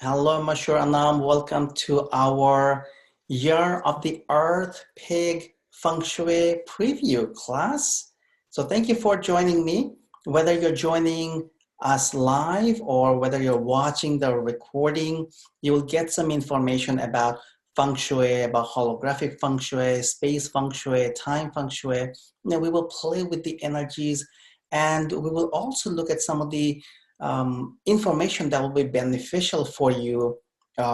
Hello, Mashur Anam. Welcome to our Year of the Earth Pig Feng Shui preview class. So thank you for joining me. Whether you're joining us live or whether you're watching the recording, you will get some information about Feng Shui, about holographic Feng Shui, space Feng Shui, time Feng Shui. We will play with the energies, and we will also look at some of the information that will be beneficial for you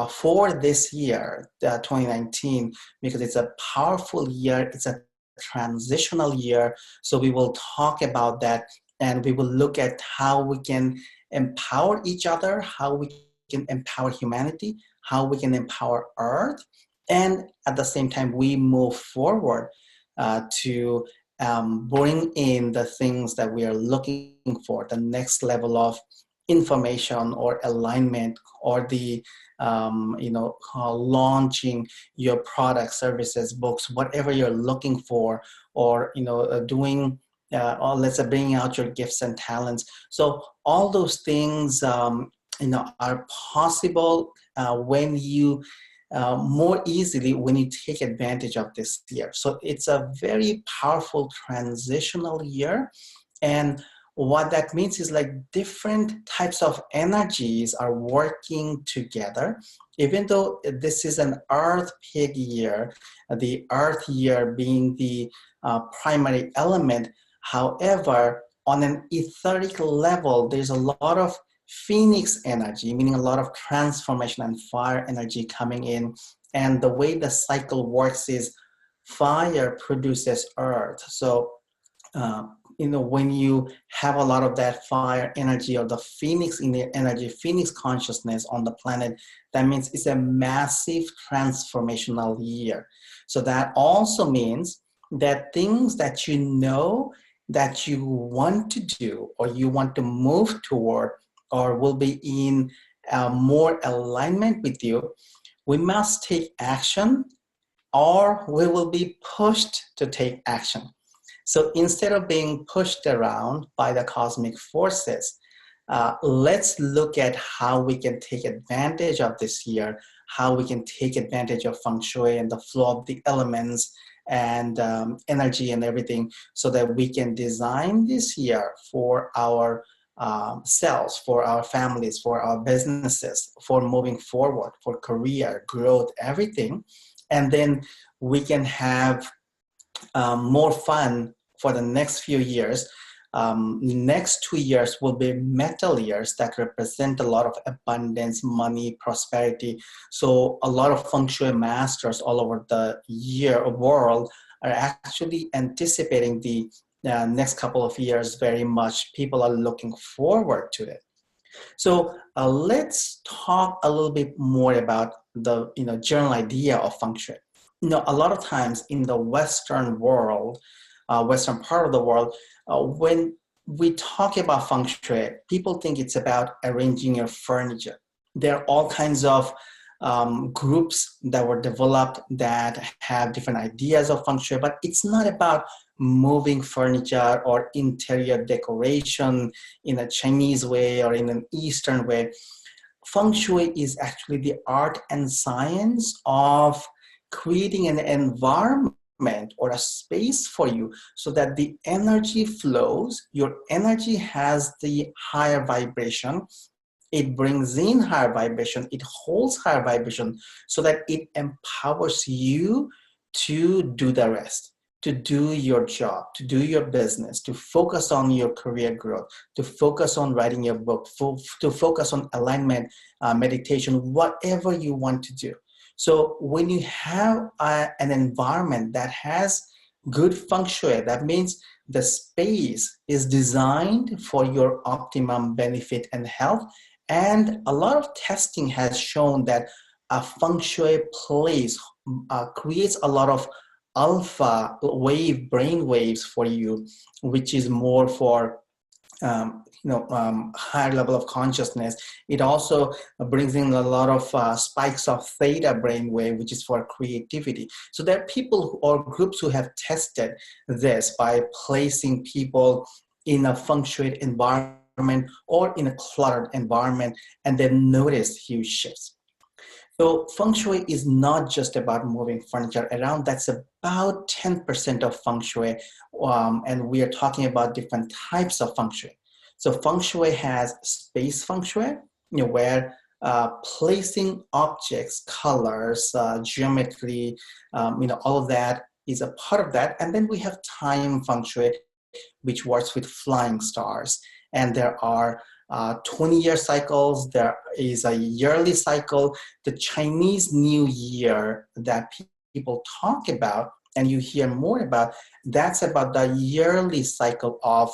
for this year, 2019, because it's a powerful year, it's a transitional year. So we will talk about that, and we will look at how we can empower each other, how we can empower humanity, how we can empower Earth, and at the same time, we move forward to bring in the things that we are looking for, the next level of information or alignment, or the launching your products, services, books, whatever you're looking for, or doing or let's say bringing out your gifts and talents. So all those things are possible when you more easily when you take advantage of this year. So it's a very powerful transitional year. And what that means is like different types of energies are working together. Even though this is an earth pig year, the earth year being the primary element, however, on an etheric level, there's a lot of phoenix energy, meaning a lot of transformation and fire energy coming in. And the way the cycle works is fire produces earth. So when you have a lot of that fire energy or the phoenix in the energy, phoenix consciousness on the planet, that means it's a massive transformational year. So that also means that things that you know that you want to do or you want to move toward or will be in more alignment with you, we must take action or we will be pushed to take action. So instead of being pushed around by the cosmic forces, let's look at how we can take advantage of this year, how we can take advantage of Feng Shui and the flow of the elements and energy and everything, so that we can design this year for our selves, for our families, for our businesses, for moving forward, for career, growth, everything. And then we can have more fun for the next few years. Next 2 years will be metal years that represent a lot of abundance, money, prosperity. So a lot of Feng Shui masters all over the world are actually anticipating the next couple of years very much. People are looking forward to it. So let's talk a little bit more about the general idea of Feng Shui. A lot of times in the Western world, Western part of the world, when we talk about Feng Shui, people think it's about arranging your furniture. There are all kinds of groups that were developed that have different ideas of Feng Shui, but it's not about moving furniture or interior decoration in a Chinese way or in an Eastern way. Feng Shui is actually the art and science of creating an environment or a space for you so that the energy flows, your energy has the higher vibration, it brings in higher vibration, it holds higher vibration so that it empowers you to do the rest, to do your job, to do your business, to focus on your career growth, to focus on writing your book, to focus on alignment, meditation, whatever you want to do. So when you have an environment that has good Feng Shui, that means the space is designed for your optimum benefit and health. And a lot of testing has shown that a Feng Shui place creates a lot of alpha wave, brain waves for you, which is more for higher level of consciousness. It also brings in a lot of spikes of theta brainwave, which is for creativity. So there are people or groups who have tested this by placing people in a Feng Shui environment or in a cluttered environment, and then notice huge shifts. So Feng Shui is not just about moving furniture around. That's about 10% of Feng Shui. And we are talking about different types of Feng Shui. So Feng Shui has space Feng Shui, where placing objects, colors, geometry, all of that is a part of that. And then we have time Feng Shui, which works with flying stars. And there are 20-year cycles. There is a yearly cycle. The Chinese New Year that people talk about and you hear more about, that's about the yearly cycle of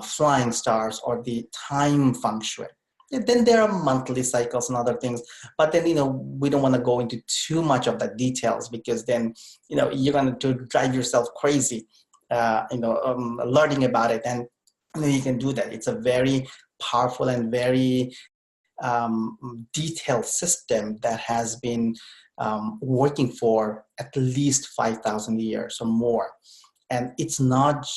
flying stars or the time Feng Shui. And then there are monthly cycles and other things, but then we don't want to go into too much of the details, because then you're going to drive yourself crazy learning about it. And you can do that. It's a very powerful and very detailed system that has been working for at least 5,000 years or more. And it's not,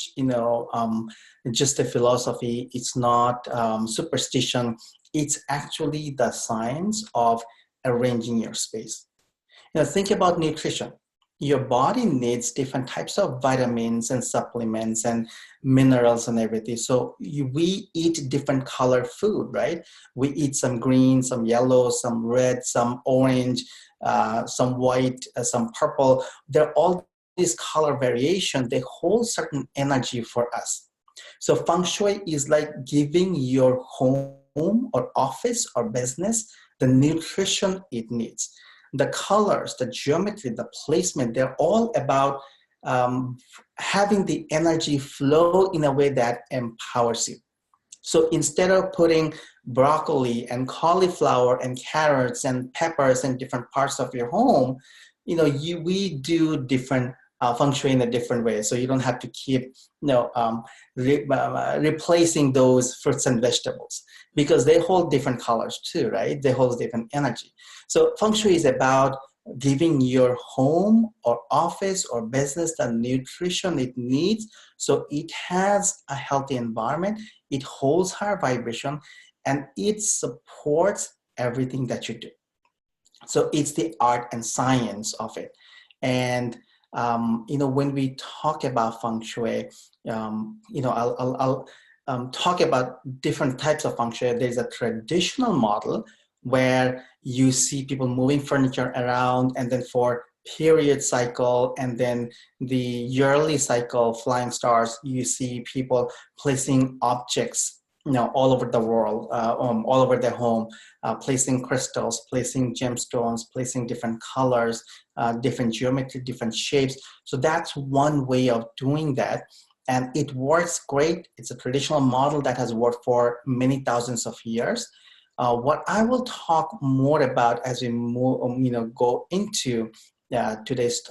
just a philosophy. It's not superstition. It's actually the science of arranging your space. Think about nutrition. Your body needs different types of vitamins and supplements and minerals and everything. So we eat different color food, right? We eat some green, some yellow, some red, some orange, some white, some purple. They're all this color variation. They hold certain energy for us. So Feng Shui is like giving your home or office or business the nutrition it needs. The colors, the geometry, the placement, they're all about having the energy flow in a way that empowers you. So instead of putting broccoli and cauliflower and carrots and peppers in different parts of your home, we do different Feng Shui in a different way. So you don't have to keep replacing those fruits and vegetables, because they hold different colors too, right? They hold different energy. So Feng Shui is about giving your home or office or business the nutrition it needs, so it has a healthy environment, it holds higher vibration, and it supports everything that you do. So it's the art and science of it. And when we talk about Feng Shui, I'll talk about different types of Feng Shui. There's a traditional model where you see people moving furniture around, and then for period cycle and then the yearly cycle, flying stars, you see people placing objects all over the world, all over their home, placing crystals, placing gemstones, placing different colors, different geometry, different shapes. So that's one way of doing that. And it works great. It's a traditional model that has worked for many thousands of years. What I will talk more about as we move, go into today's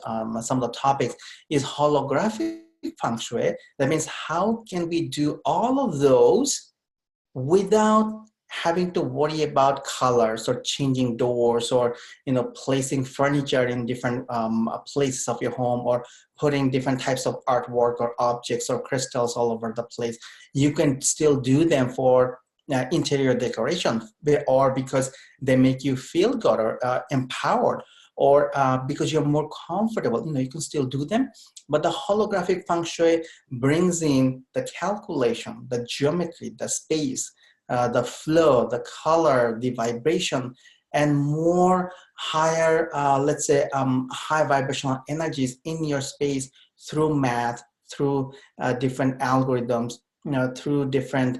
some of the topics is holographic Feng Shui. That means how can we do all of those without having to worry about colors or changing doors or placing furniture in different places of your home, or putting different types of artwork or objects or crystals all over the place. You can still do them for interior decoration, or because they make you feel good or empowered, or because you're more comfortable. You can still do them. But the holographic Feng Shui brings in the calculation, the geometry, the space, the flow, the color, the vibration, and more higher, let's say, high vibrational energies in your space through math, through different algorithms, through different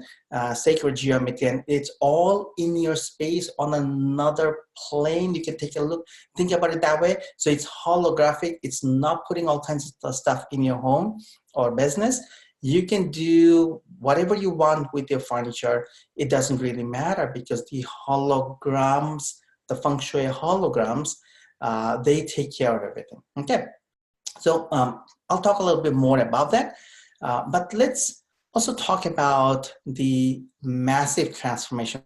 sacred geometry, and it's all in your space on another plane. You can take a look, think about it that way. So it's holographic. It's not putting all kinds of stuff in your home or business. You can do whatever you want with your furniture. It doesn't really matter, because the holograms, the Feng Shui holograms, they take care of everything. Okay, so I'll talk a little bit more about that, but let's also talk about the massive transformation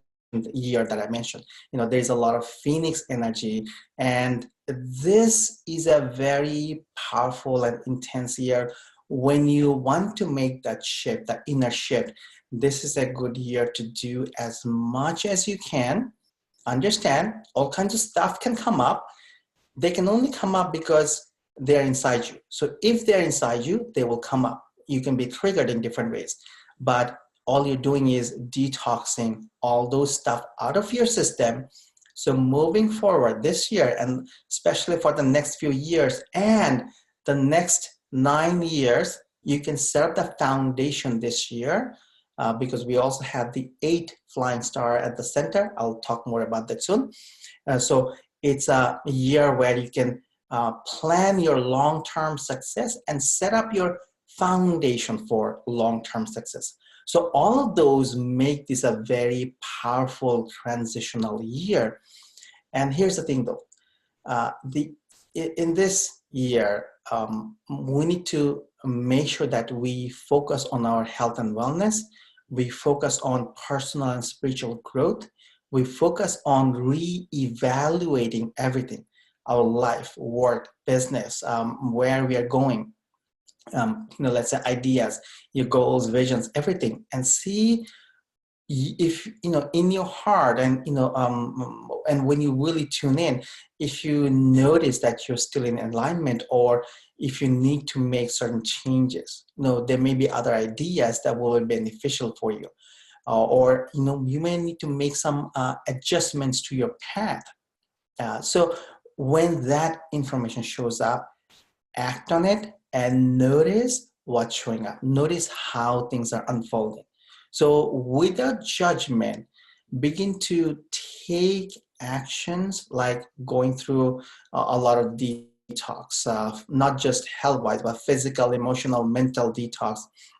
year that I mentioned. There's a lot of Phoenix energy, and this is a very powerful and intense year when you want to make that shift, that inner shift. this is a good year to do as much as you can. Understand, all kinds of stuff can come up. They can only come up because they're inside you. So if they're inside you, they will come up. You can be triggered in different ways. But all you're doing is detoxing all those stuff out of your system. So moving forward this year, and especially for the next few years and the next 9 years, you can set up the foundation this year because we also have the 8 flying star at the center. I'll talk more about that soon. So it's a year where you can plan your long-term success and set up your foundation for long-term success. So all of those make this a very powerful transitional year. And here's the thing though, in this year, we need to make sure that we focus on our health and wellness. We focus on personal and spiritual growth. We focus on re-evaluating everything, our life, work, business, where we are going, let's say ideas, your goals, visions, everything, and see if, in your heart and, and when you really tune in, if you notice that you're still in alignment or if you need to make certain changes, there may be other ideas that will be beneficial for you. Or you may need to make some adjustments to your path. So when that information shows up, act on it and notice what's showing up. Notice how things are unfolding. So without judgment, begin to take actions like going through a lot of detox, not just health-wise, but physical, emotional, mental detox.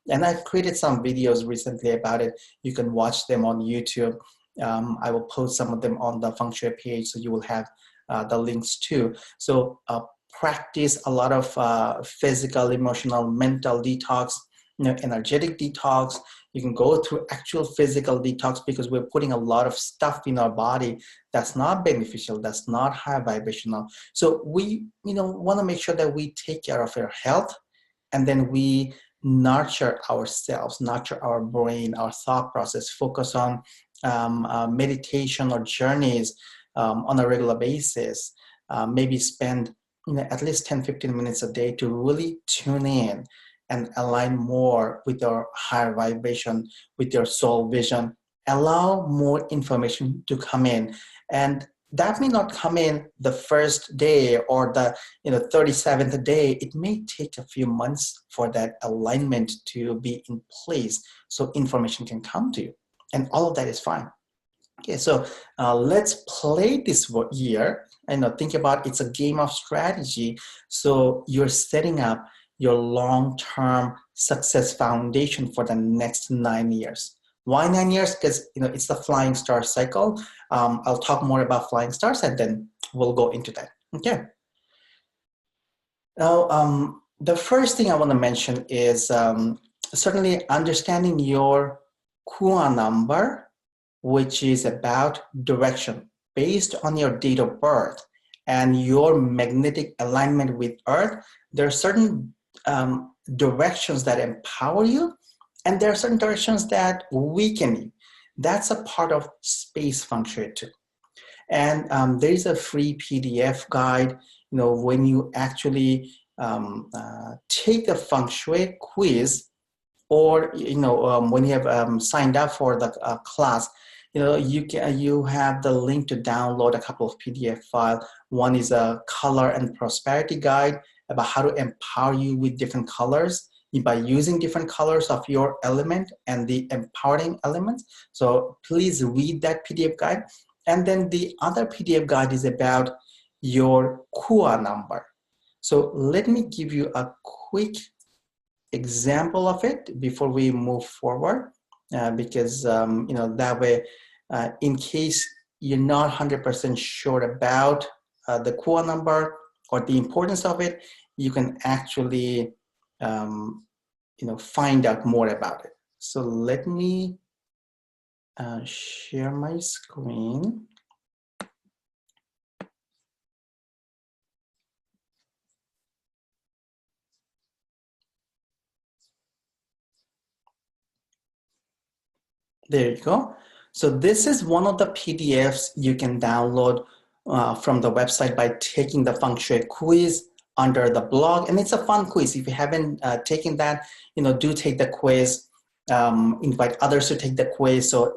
And I've created some videos recently about it. You can watch them on YouTube. I will post some of them on the Feng Shui page, so you will have the links too. So practice a lot of physical, emotional, mental detox, energetic detox. You can go through actual physical detox because we're putting a lot of stuff in our body that's not beneficial, that's not high vibrational. So we, want to make sure that we take care of our health, and then we nurture ourselves, nurture our brain, our thought process, focus on meditation or journeys on a regular basis. Maybe spend at least 10-15 minutes a day to really tune in and align more with your higher vibration, with your soul vision. Allow more information to come in. And that may not come in the first day or the 37th day. It may take a few months for that alignment to be in place so information can come to you. And all of that is fine. Okay, so let's play this year. Think about it's a game of strategy. So you're setting up your long-term success foundation for the next 9 years. Why 9 years? Because it's the flying star cycle. I'll talk more about flying stars and then we'll go into that. Okay. Now, the first thing I want to mention is certainly understanding your Kua number, which is about direction based on your date of birth and your magnetic alignment with Earth. There are certain directions that empower you, and there are certain directions that weaken you. That's a part of space feng shui too. And there is a free PDF guide. When you actually take a feng shui quiz, or when you have signed up for the class, you have the link to download a couple of PDF files. One is a color and prosperity guide about how to empower you with different colors by using different colors of your element and the empowering elements. So please read that PDF guide. And then the other PDF guide is about your Kua number. So let me give you a quick example of it before we move forward, because that way, in case you're not 100% sure about the Kua number or the importance of it, you can actually find out more about it. So let me share my screen. There you go. So this is one of the PDFs you can download from the website by taking the Feng Shui quiz under the blog. And it's a fun quiz. If you haven't taken that, do take the quiz. Invite others to take the quiz. So,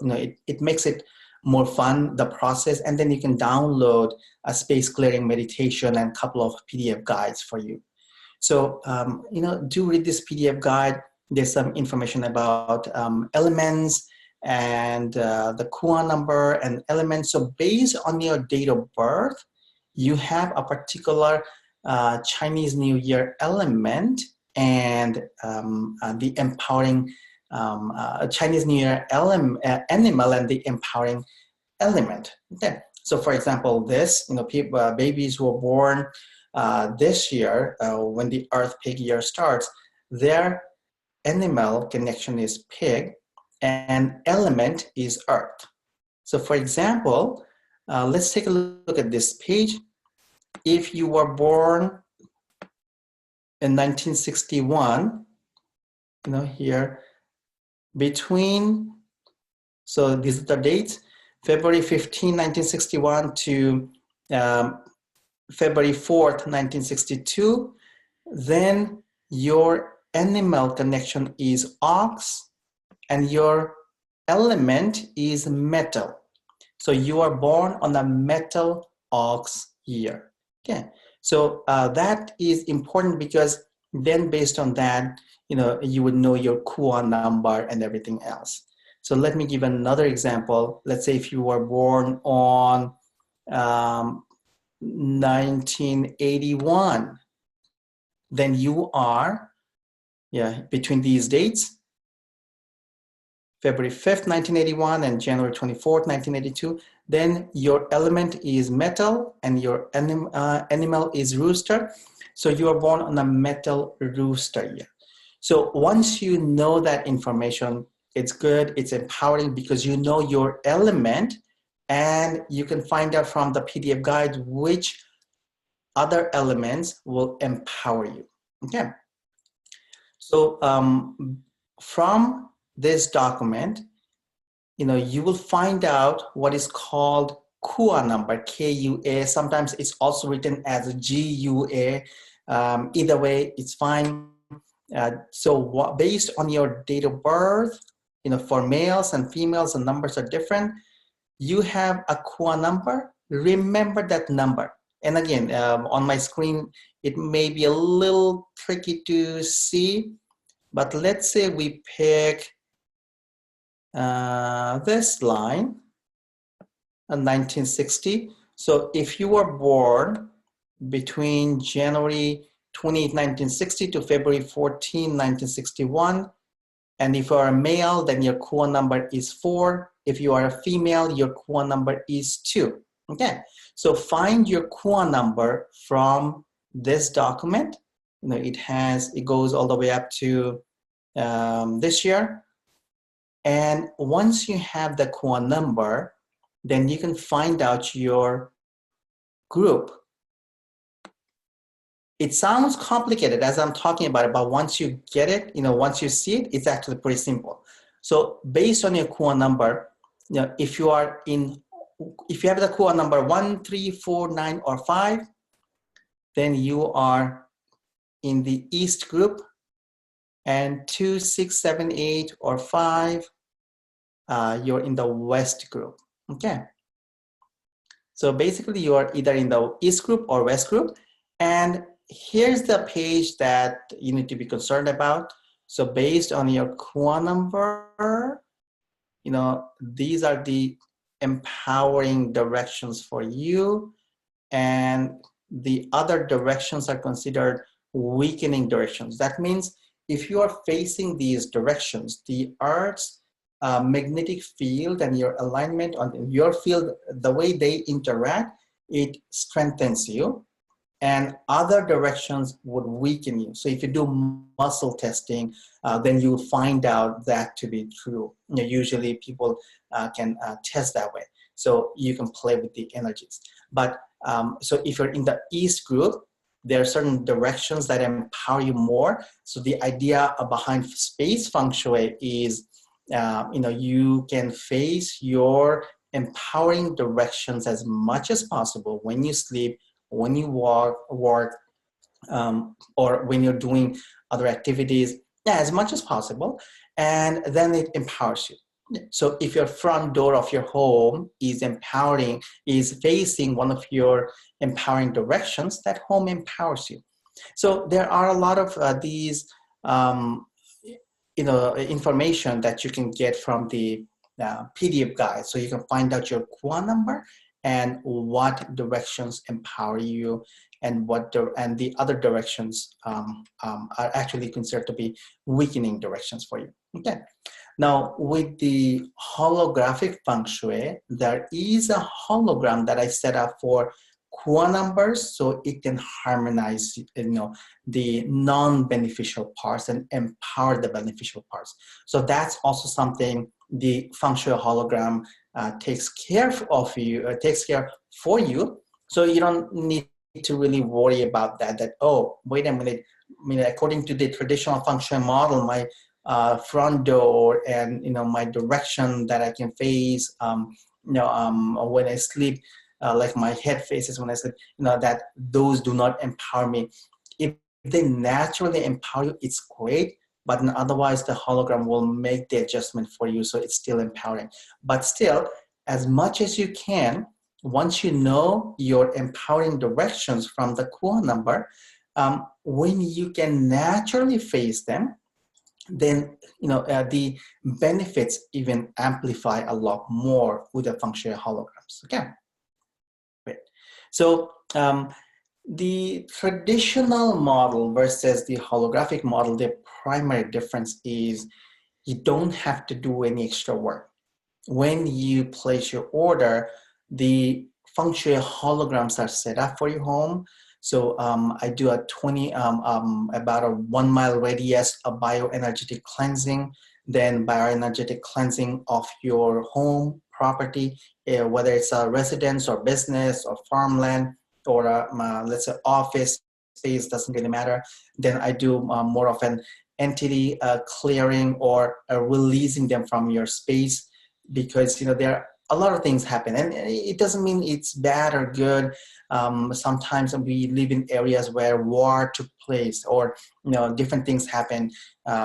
it makes it more fun, the process. And then you can download a space clearing meditation and a couple of PDF guides for you. So, do read this PDF guide. There's some information about elements and the Kuan number and elements. So based on your date of birth, you have a particular Chinese New Year element and the empowering Chinese New Year animal and the empowering element. Okay. So for example, this, babies who are born this year, when the Earth Pig year starts, their animal connection is pig and element is earth. So for example, let's take a look at this page. If you were born in 1961, here between, so these are the dates, February 15, 1961 to February 4th, 1962, then your animal connection is ox and your element is metal. So you are born on a metal ox year. Okay, so that is important because then based on that, you would know your Kuan number and everything else. So let me give another example. Let's say if you were born on 1981, then you are, between these dates, February 5th, 1981 and January 24th, 1982, then your element is metal and your animal is rooster. So you are born on a metal rooster year. So once you know that information, it's good, it's empowering because you know your element and you can find out from the PDF guide which other elements will empower you. Okay. So from this document, you will find out what is called Kua number, K-U-A. Sometimes it's also written as a G-U-A. Either way, it's fine. So based on your date of birth, for males and females, the numbers are different. You have a Kua number. Remember that number. And again, on my screen, it may be a little tricky to see, but let's say we pick this line, 1960. So if you were born between January 28, 1960 to February 14, 1961, and if you are a male, then your Kuan number is 4. If you are a female, your Kuan number is 2. Okay, so find your Kuan number from this document. It goes all the way up to this year. And once you have the Kuan number, then you can find out your group. It sounds complicated as I'm talking about it, but once you get it, once you see it, it's actually pretty simple. So based on your Kuan number, if you have the Kuan number 1, 3, 4, 9, or 5, then you are in the East group, and 2, 6, 7, 8, or 5, you're in the West group. Okay. So basically you are either in the East group or West group. And here's the page that you need to be concerned about. So based on your Kuan number, these are the empowering directions for you. And the other directions are considered weakening directions. That means if you are facing these directions, the Earth's magnetic field and your alignment on your field, the way they interact, it strengthens you, and other directions would weaken you. So if you do muscle testing, then you will find out that to be true. Usually people can test that way. So you can play with the energies. But so if you're in the East group, there are certain directions that empower you more. So the idea behind space Feng Shui is you can face your empowering directions as much as possible when you sleep, when you work, or when you're doing other activities, yeah, as much as possible, and then it empowers you. So if your front door of your home is facing one of your empowering directions, that home empowers you. So there are a lot of these um, information that you can get from the PDF guide. So you can find out your QA number and what directions empower you, and and the other directions are actually considered to be weakening directions for you. Okay. Now with the holographic feng shui, there is a hologram that I set up for QA numbers, so it can harmonize the non-beneficial parts and empower the beneficial parts. So that's also something the feng shui hologram takes care of you, takes care for you. So you don't need to really worry about that, oh, wait a minute, according to the traditional feng shui model, my front door and my direction that I can face when I sleep, like my head faces when I sleep, that those do not empower me. If they naturally empower you, it's great, but otherwise the hologram will make the adjustment for you, so it's still empowering. But still, as much as you can, once you know your empowering directions from the QA number, when you can naturally face them, then the benefits even amplify a lot more with the feng shui holograms. Okay, great. So the traditional model versus the holographic model, the primary difference is you don't have to do any extra work. When you place your order, the feng shui holograms are set up for your home. So I do a about a 1 mile radius of bioenergetic cleansing, then bioenergetic cleansing of your home property, whether it's a residence or business or farmland or let's say office space, doesn't really matter. Then I do more of an entity clearing or releasing them from your space, because there are a lot of things happen, and it doesn't mean it's bad or good. Sometimes we live in areas where war took place, or different things happen.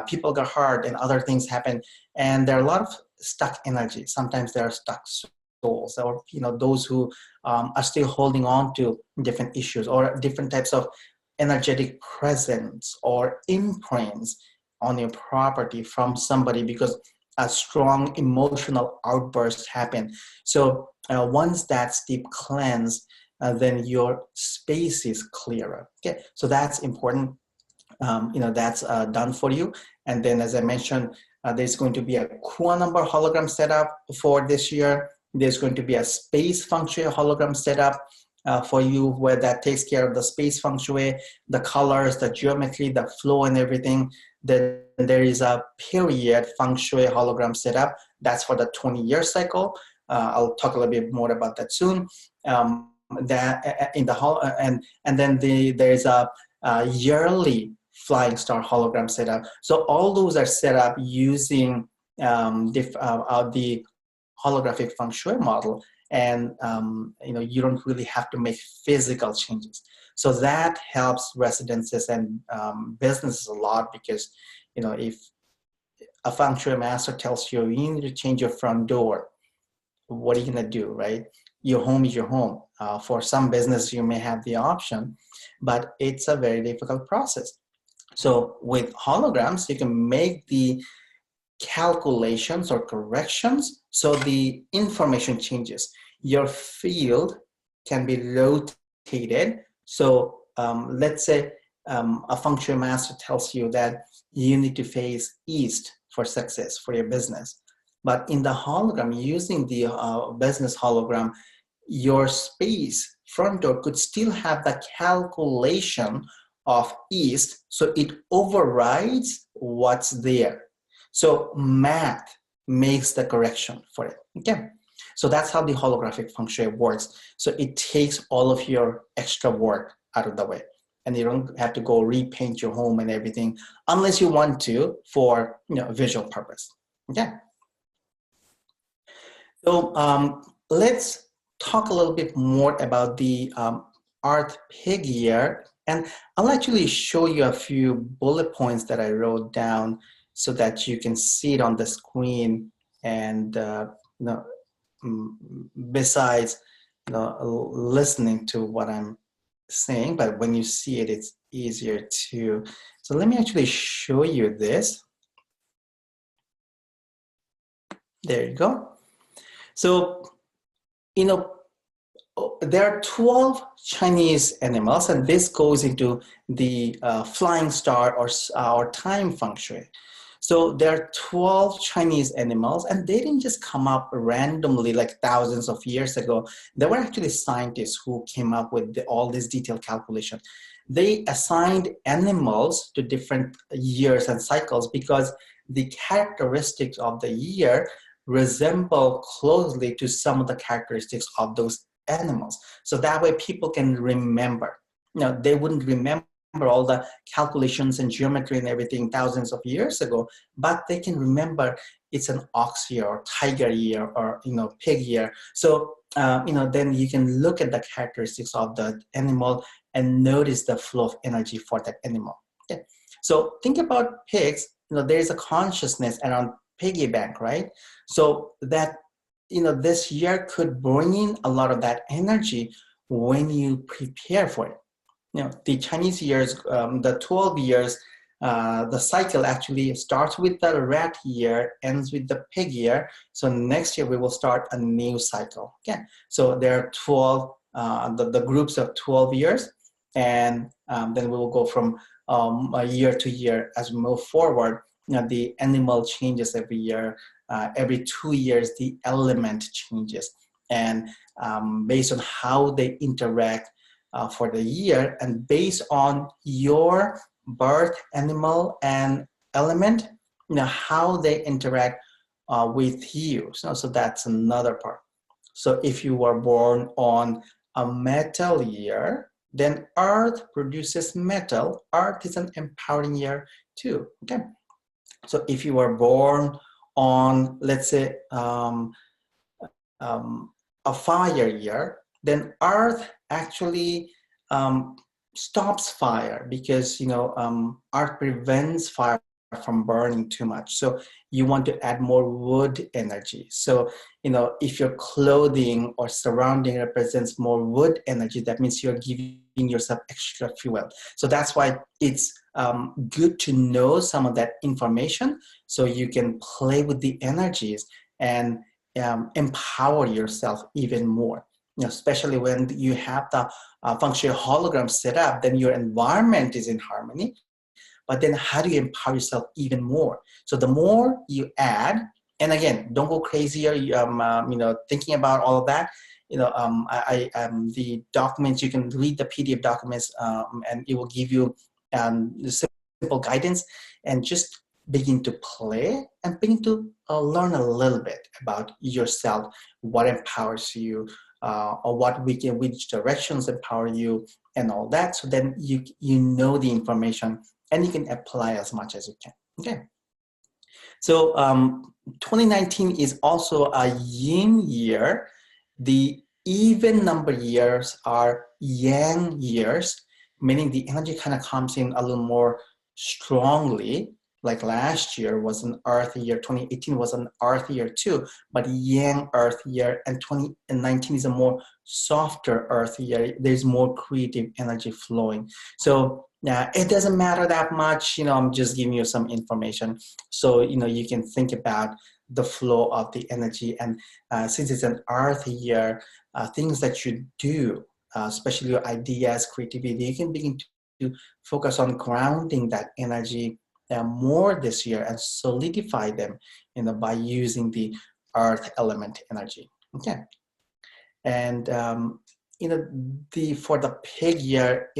People got hurt, and other things happen, and there are a lot of stuck energy. Sometimes there are stuck souls, or those who are still holding on to different issues, or different types of energetic presence or imprints on your property from somebody, because a strong emotional outburst happen. So once that's deep cleansed, then your space is clearer. Okay, so that's important. That's done for you. And then, as I mentioned, there's going to be a QA number hologram setup for this year. There's going to be a space feng shui hologram setup for you, where that takes care of the space feng shui, the colors, the geometry, the flow, and everything. Then there is a period feng shui hologram setup. That's for the 20-year cycle. I'll talk a little bit more about that soon. That in the and then there is a yearly flying star hologram setup. So all those are set up using the holographic feng shui model, and you don't really have to make physical changes. So that helps residences and businesses a lot, because if a feng shui master tells you you need to change your front door, what are you going to do, right? Your home is your home. For some business, you may have the option, but it's a very difficult process. So with holograms, you can make the calculations or corrections, so the information changes. Your field can be rotated. So let's say a feng shui master tells you that you need to face east for success for your business. But in the hologram, using the business hologram, your space front door could still have the calculation of east, so it overrides what's there. So math makes the correction for it. Okay, so that's how the holographic feng shui works. So it takes all of your extra work out of the way, and you don't have to go repaint your home and everything, unless you want to for visual purpose. Okay. So let's talk a little bit more about the Earth pig year. And I'll actually show you a few bullet points that I wrote down so that you can see it on the screen. And you know, mm, besides listening to what I'm saying, but when you see it, it's easier to. So let me actually show you this. There you go. So, there are 12 Chinese animals, and this goes into the flying star or time feng shui. So there are 12 Chinese animals, and they didn't just come up randomly like thousands of years ago. There were actually scientists who came up with all this detailed calculation. They assigned animals to different years and cycles because the characteristics of the year resemble closely to some of the characteristics of those animals. So that way people can remember. They wouldn't remember all the calculations and geometry and everything thousands of years ago, but they can remember it's an ox year or tiger year or pig year. So then you can look at the characteristics of the animal and notice the flow of energy for that animal. Okay. So think about pigs. There is a consciousness around piggy bank, right? So that this year could bring in a lot of that energy when you prepare for it. The Chinese years, the 12 years, the cycle actually starts with the rat year, ends with the pig year. So next year we will start a new cycle. Okay, so there are 12, the groups of 12 years, and then we will go from a year to year as we move forward. The animal changes every year. Every 2 years, the element changes. And based on how they interact for the year, and based on your birth animal and element, how they interact with you. So that's another part. So if you were born on a metal year, then Earth produces metal. Earth is an empowering year too. Okay. So if you were born on, let's say, a fire year, then Earth actually stops fire because Earth prevents fire from burning too much. So you want to add more wood energy. So if your clothing or surrounding represents more wood energy, that means you're giving yourself extra fuel. So that's why it's good to know some of that information so you can play with the energies and empower yourself even more. Especially when you have the feng shui hologram set up, then your environment is in harmony. But then how do you empower yourself even more? So the more you add, and again, don't go crazy thinking about all of that. The documents, you can read the PDF documents and it will give you simple guidance, and just begin to play and begin to learn a little bit about yourself, what empowers you, or which directions empower you, and all that. So then you know the information and you can apply as much as you can. Okay. So 2019 is also a yin year. The even number years are yang years, meaning the energy kind of comes in a little more strongly. Like last year was an earth year, 2018 was an earth year too, but yang earth year, and 2019 is a more softer earth year. There's more creative energy flowing. So it doesn't matter that much, I'm just giving you some information. So, you can think about the flow of the energy. And since it's an earth year, things that you do, especially your ideas, creativity, you can begin to focus on grounding that energy more this year and solidify them, by using the earth element energy. Okay. And, for the pig year,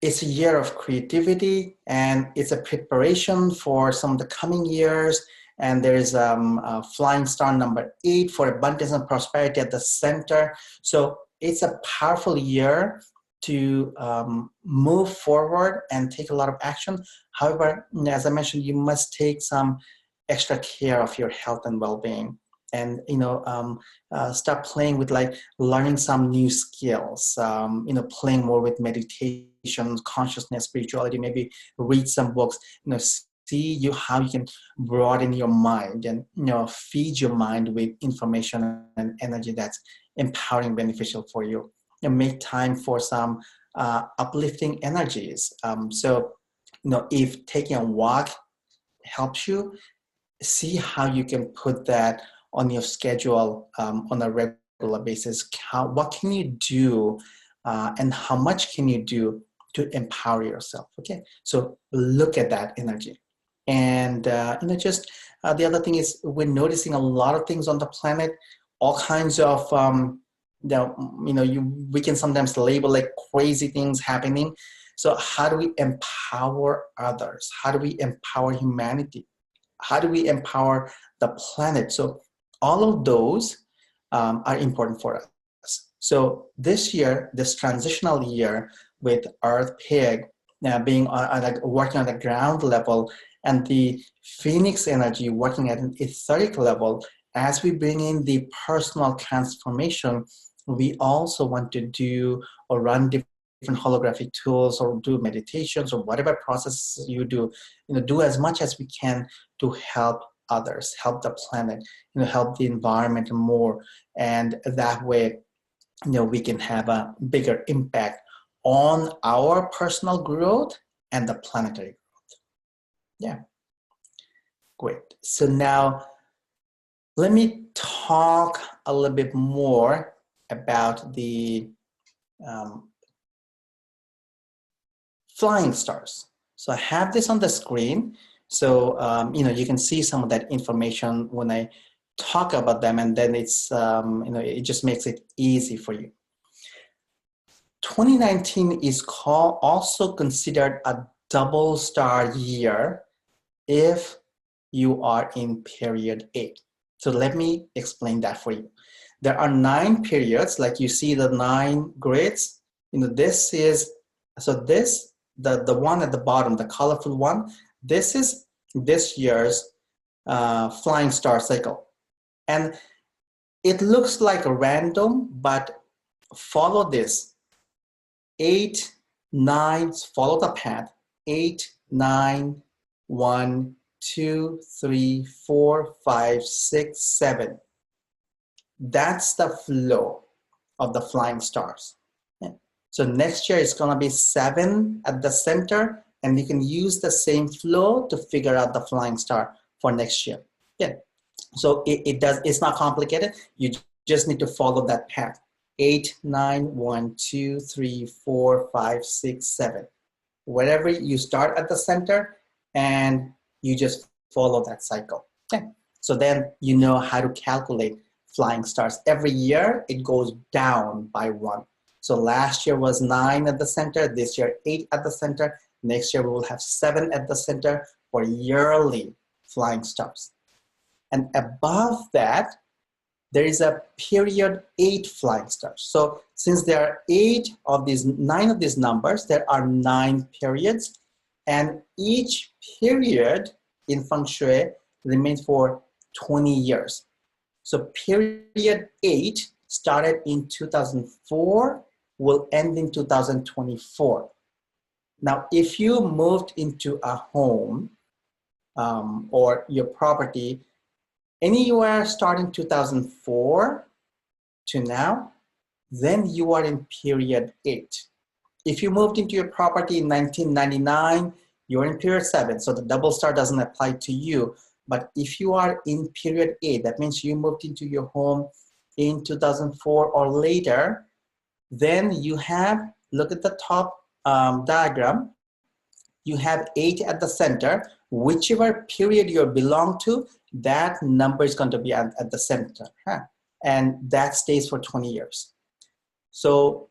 it's a year of creativity, and it's a preparation for some of the coming years. And there's a flying star number 8 for abundance and prosperity at the center. So it's a powerful year to move forward and take a lot of action. However, as I mentioned, you must take some extra care of your health and well-being. and start playing with like learning some new skills, playing more with meditation, consciousness, spirituality, maybe read some books, see how you can broaden your mind and feed your mind with information and energy that's empowering, beneficial for you, and make time for some uplifting energies. So if taking a walk helps you, see how you can put that on your schedule on a regular basis. What can you do and how much can you do to empower yourself? Okay, so look at that energy. And just the other thing is, we're noticing a lot of things on the planet, all kinds of we can sometimes label like crazy things happening. So how do we empower others? How do we empower humanity? How do we empower the planet? So all of those are important for us. So this year, this transitional year with Earth Pig being working on the ground level, and the Phoenix energy working at an etheric level, as we bring in the personal transformation, we also want to do or run different holographic tools or do meditations or whatever process you do, do as much as we can to help others, help the planet, help the environment more. And that way, we can have a bigger impact on our personal growth and the planetary growth. Yeah, great. So now let me talk a little bit more about the flying stars. So I have this on the screen. So, you can see some of that information when I talk about them, and then it's, it just makes it easy for you. 2019 is also considered a double star year if you are in period 8. So let me explain that for you. There are 9 periods, like you see the 9 grids. This is, so this, the one at the bottom, the colorful one, this is this year's flying star cycle. And it looks like a random, but follow this. 8, 9, follow the path. 8, 9, 1, 2, 3, 4, 5, 6, 7. That's the flow of the flying stars. So next year it's gonna be 7 at the center, and you can use the same flow to figure out the flying star for next year. Yeah. So it's not complicated. You just need to follow that path. 8, 9, 1, 2, 3, 4, 5, 6, 7. Wherever you start at the center, and you just follow that cycle. Okay. So then you know how to calculate flying stars. Every year it goes down by 1. So last year was 9 at the center, this year 8 at the center, next year we will have 7 at the center for yearly flying stars. And above that, there is a period 8 flying stars. So since there are 9 of these numbers, there are 9 periods, and each period in Feng Shui remains for 20 years. So period 8 started in 2004, will end in 2024. Now, if you moved into a home or your property anywhere starting 2004 to now, then you are in period 8. If you moved into your property in 1999, you're in period 7, so the double star doesn't apply to you. But if you are in period 8, that means you moved into your home in 2004 or later, then you have, look at the top diagram, you have 8 at the center. Whichever period you belong to, that number is going to be at the center. And that stays for 20 years. So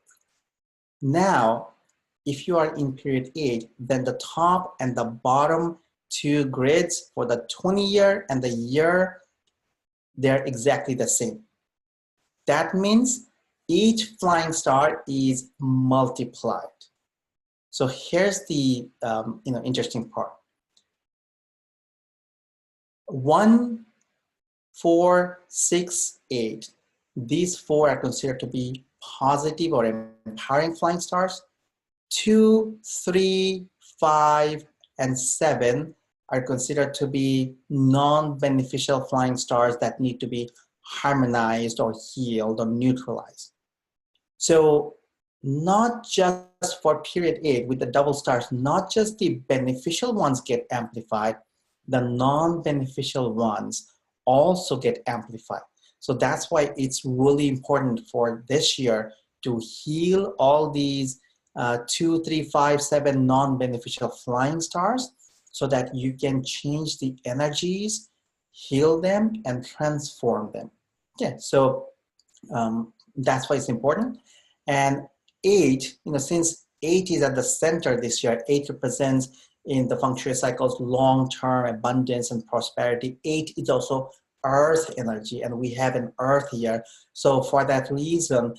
now, if you are in period 8, then the top and the bottom 2 grids for the 20 year and the year, they're exactly the same. That means each flying star is multiplied. So here's the interesting part. 1 4, 6, 8. These 4 are considered to be positive or empowering flying stars. 2, 3, 5, and 7 are considered to be non-beneficial flying stars that need to be harmonized or healed or neutralized. So not just for period 8 with the double stars, not just the beneficial ones get amplified, the non-beneficial ones also get amplified. So that's why it's really important for this year to heal all these 2, 3, 5, 7 non-beneficial flying stars so that you can change the energies, heal them, and transform them. Yeah, so that's why it's important. And 8, since 8 is at the center this year, 8 represents in the feng shui cycles long-term abundance and prosperity. 8 is also earth energy, and we have an earth here. So for that reason,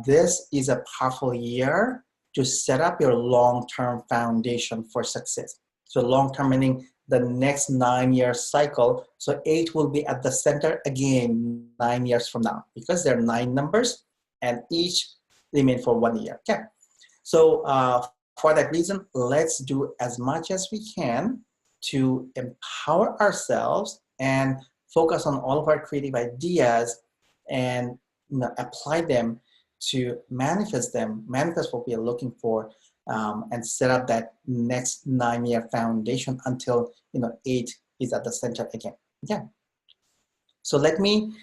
this is a powerful year to set up your long-term foundation for success. So long-term meaning the next 9-year cycle. So 8 will be at the center again 9 years from now, because there are 9 numbers and each remain for 1 year. Okay. So for that reason, let's do as much as we can to empower ourselves and focus on all of our creative ideas and apply them to manifest what we are looking for, and set up that next 9-year foundation until 8 is at the center again. Yeah. So let me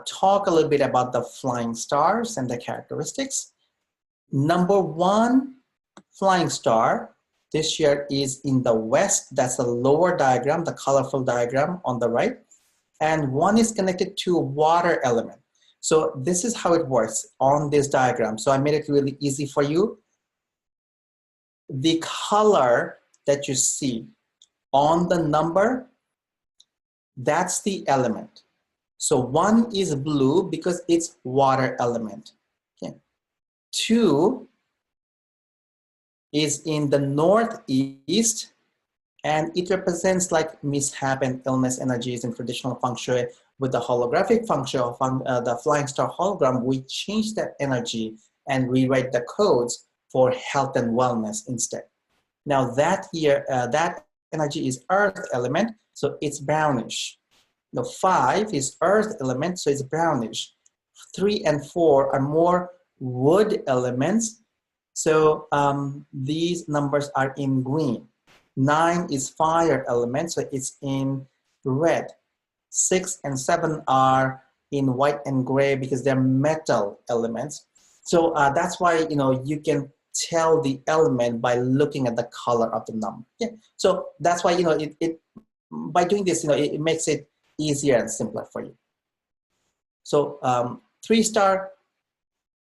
talk a little bit about the flying stars and the characteristics. Number 1 flying star this year is in the west. That's the lower diagram, the colorful diagram on the right. And 1 is connected to water element. So this is how it works on this diagram. So I made it really easy for you. The color that you see on the number, that's the element. So 1 is blue because it's water element. Okay. 2 is in the northeast, and it represents like mishap and illness energies in traditional feng shui. With the holographic feng shui, the flying star hologram, we change that energy and rewrite the codes for health and wellness instead. Now that year, that energy is earth element, so it's brownish. The 5 is earth element, so it's brownish. 3 and 4 are more wood elements, so these numbers are in green. 9 is fire element, so it's in red. 6 and 7 are in white and gray because they're metal elements. So that's why you can tell the element by looking at the color of the number. Yeah. So that's why by doing this it makes it easier and simpler for you. So 3 star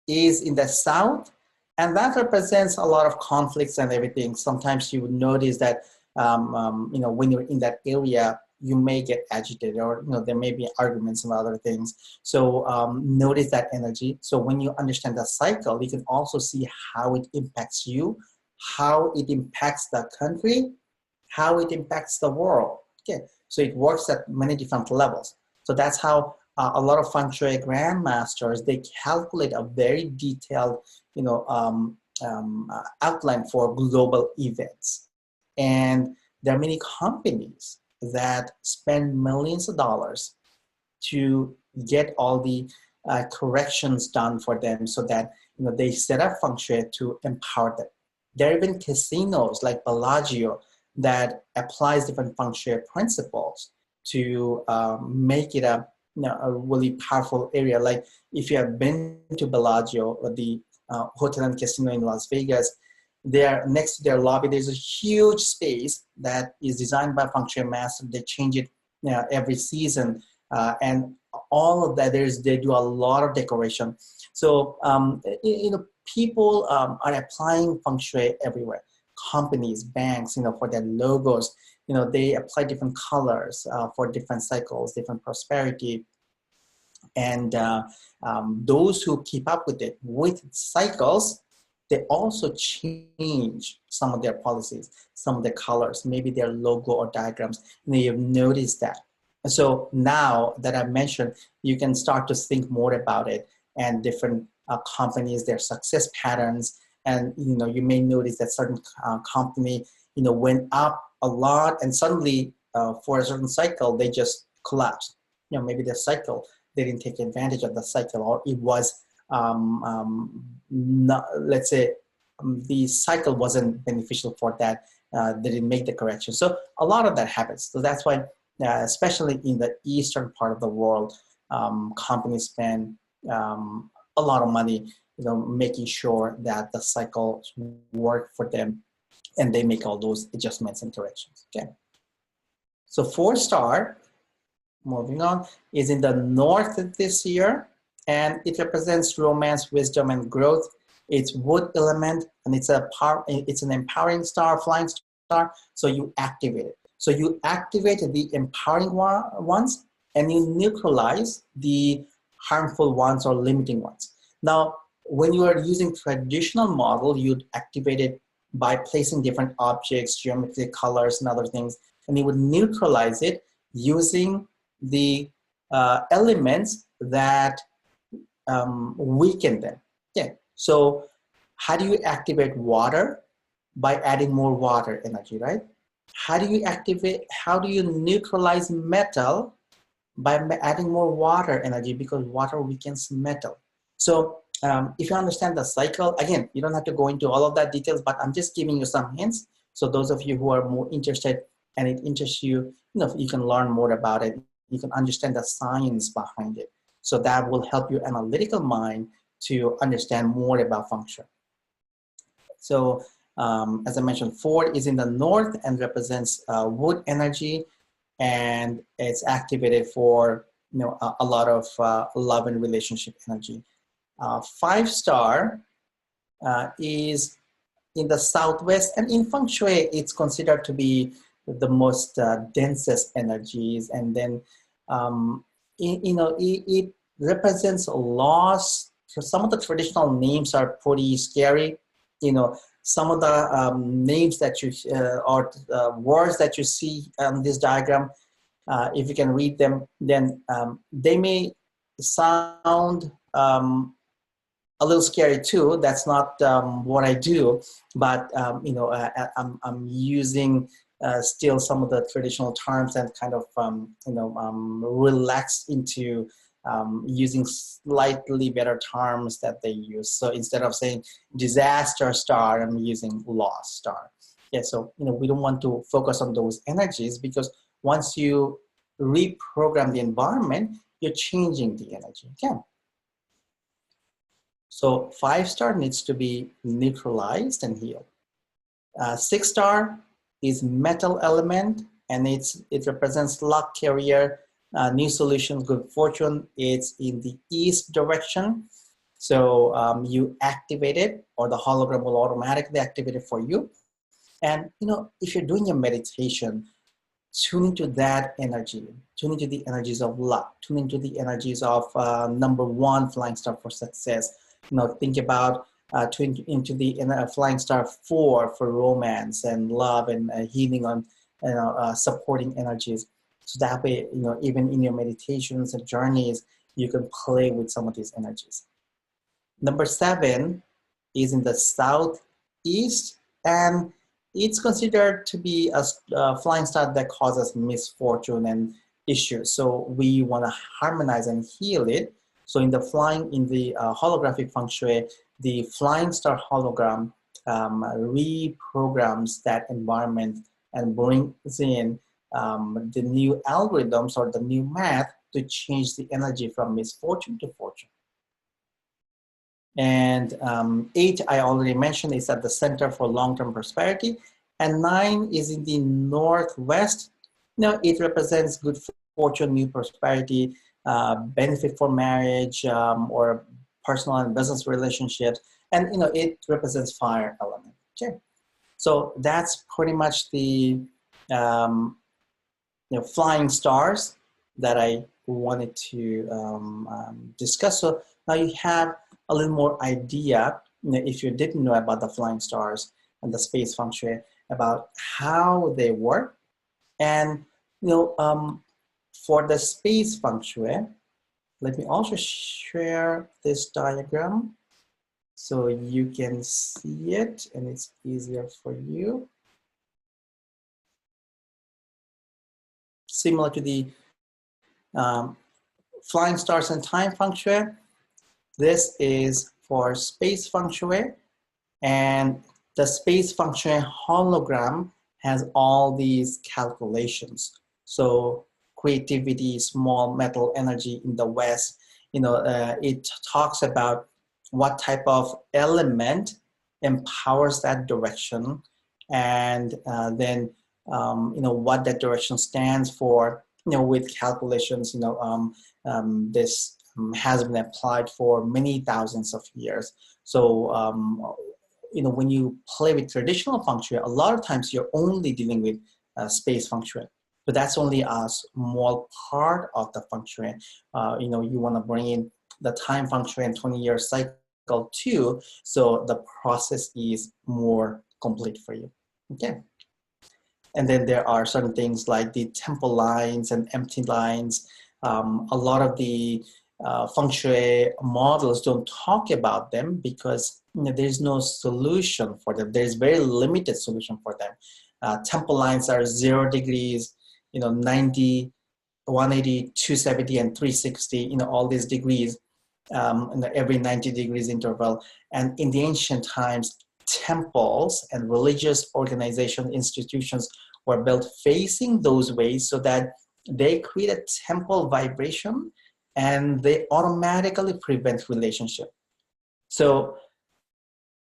is in the south, and that represents a lot of conflicts and everything. Sometimes you would notice that when you're in that area, you may get agitated, or there may be arguments and other things. So notice that energy. So when you understand the cycle, you can also see how it impacts you, how it impacts the country, how it impacts the world. Okay, so it works at many different levels. So that's how a lot of feng shui grandmasters, they calculate a very detailed outline for global events. And there are many companies that spend millions of dollars to get all the corrections done for them, so that they set up feng shui to empower them. There are even casinos like Bellagio that applies different feng shui principles to make it a really powerful area. Like if you have been to Bellagio, or the hotel and casino in Las Vegas, there next to their lobby, there's a huge space that is designed by feng shui master. They change it every season, and all of that, they do a lot of decoration. So people are applying feng shui everywhere. Companies, banks, for their logos, they apply different colors for different cycles, different prosperity. And those who keep up with it, with cycles, they also change some of their policies, some of the colors, maybe their logo or diagrams. You've noticed that. So now that I've mentioned, you can start to think more about it and different companies, their success patterns, and you may notice that certain company went up a lot, and suddenly for a certain cycle they just collapsed. Maybe the cycle, they didn't take advantage of the cycle, or it was not, let's say the cycle wasn't beneficial for that. They didn't make the correction. So a lot of that happens. So that's why, especially in the eastern part of the world, companies spend a lot of money, making sure that the cycles work for them, and they make all those adjustments and corrections. Okay. So 4-star, moving on, is in the north this year, and it represents romance, wisdom, and growth. It's wood element, and it's an empowering star, flying star. So you activate it. So you activate the empowering ones, and you neutralize the harmful ones or limiting ones. Now, when you are using traditional model, you'd activate it by placing different objects, geometry, colors, and other things, and you would neutralize it using the elements that weaken them. Okay. So how do you activate water? By adding more water energy, right? How do you neutralize metal? By adding more water energy, because water weakens metal. So if you understand the cycle, again, you don't have to go into all of that details, but I'm just giving you some hints. So those of you who are more interested and it interests you, you can learn more about it. You can understand the science behind it. So that will help your analytical mind to understand more about Feng Shui. So as I mentioned, 4 is in the north and represents wood energy, and it's activated for a lot of love and relationship energy. 5-star is in the southwest, and in Feng Shui, it's considered to be the most densest energies. And then it represents loss. So some of the traditional names are pretty scary. Some of the names that you or words that you see on this diagram, if you can read them, then they may sound a little scary too. That's not what I do, but I'm using still some of the traditional terms and kind of relaxed into using slightly better terms that they use. So instead of saying disaster star, I'm using loss star. Yeah, so we don't want to focus on those energies, because once you reprogram the environment, you're changing the energy again. So 5-star needs to be neutralized and healed. 6-star is metal element, and it represents luck, career, new solutions, good fortune. It's in the east direction. So you activate it, or the hologram will automatically activate it for you. And if you're doing your meditation, tune into that energy, tune into the energies of luck, tune into the energies of number 1 flying star for success. Think about tune into the flying star 4 for romance and love and healing on supporting energies. So that way, even in your meditations and journeys, you can play with some of these energies. Number 7 is in the southeast, and it's considered to be a flying star that causes misfortune and issues. So we want to harmonize and heal it. So in the holographic Feng Shui, the flying star hologram reprograms that environment and brings in the new algorithms or the new math to change the energy from misfortune to fortune. And 8, I already mentioned, is at the Center for Long-Term Prosperity. And 9 is in the northwest. It represents good fortune, new prosperity, benefit for marriage, or personal and business relationships. And it represents fire element. Okay, so that's pretty much the flying stars that I wanted to discuss. So now you have a little more idea, if you didn't know about the flying stars and the space Feng Shui, about how they work. And for the space Feng Shui, let me also share this diagram so you can see it and it's easier for you. Similar to the flying stars and time Feng Shui, this is for space Feng Shui, and the space Feng Shui hologram has all these calculations. So creativity, small metal energy in the West, it talks about what type of element empowers that direction, and then what that direction stands for. With calculations, this has been applied for many thousands of years. So when you play with traditional Feng Shui, a lot of times you're only dealing with space Feng Shui. But that's only a small part of the Feng Shui. You want to bring in the time Feng Shui and 20-year cycle too, so the process is more complete for you. Okay. And then there are certain things like the temple lines and empty lines. A lot of the Feng Shui models don't talk about them because there's no solution for them. There's very limited solution for them. Temple lines are 0 degrees, 90, 180, 270, and 360, all these degrees in every 90 degrees interval. And in the ancient times, temples and religious organization institutions were built facing those ways so that they create a temple vibration and they automatically prevent relationship. So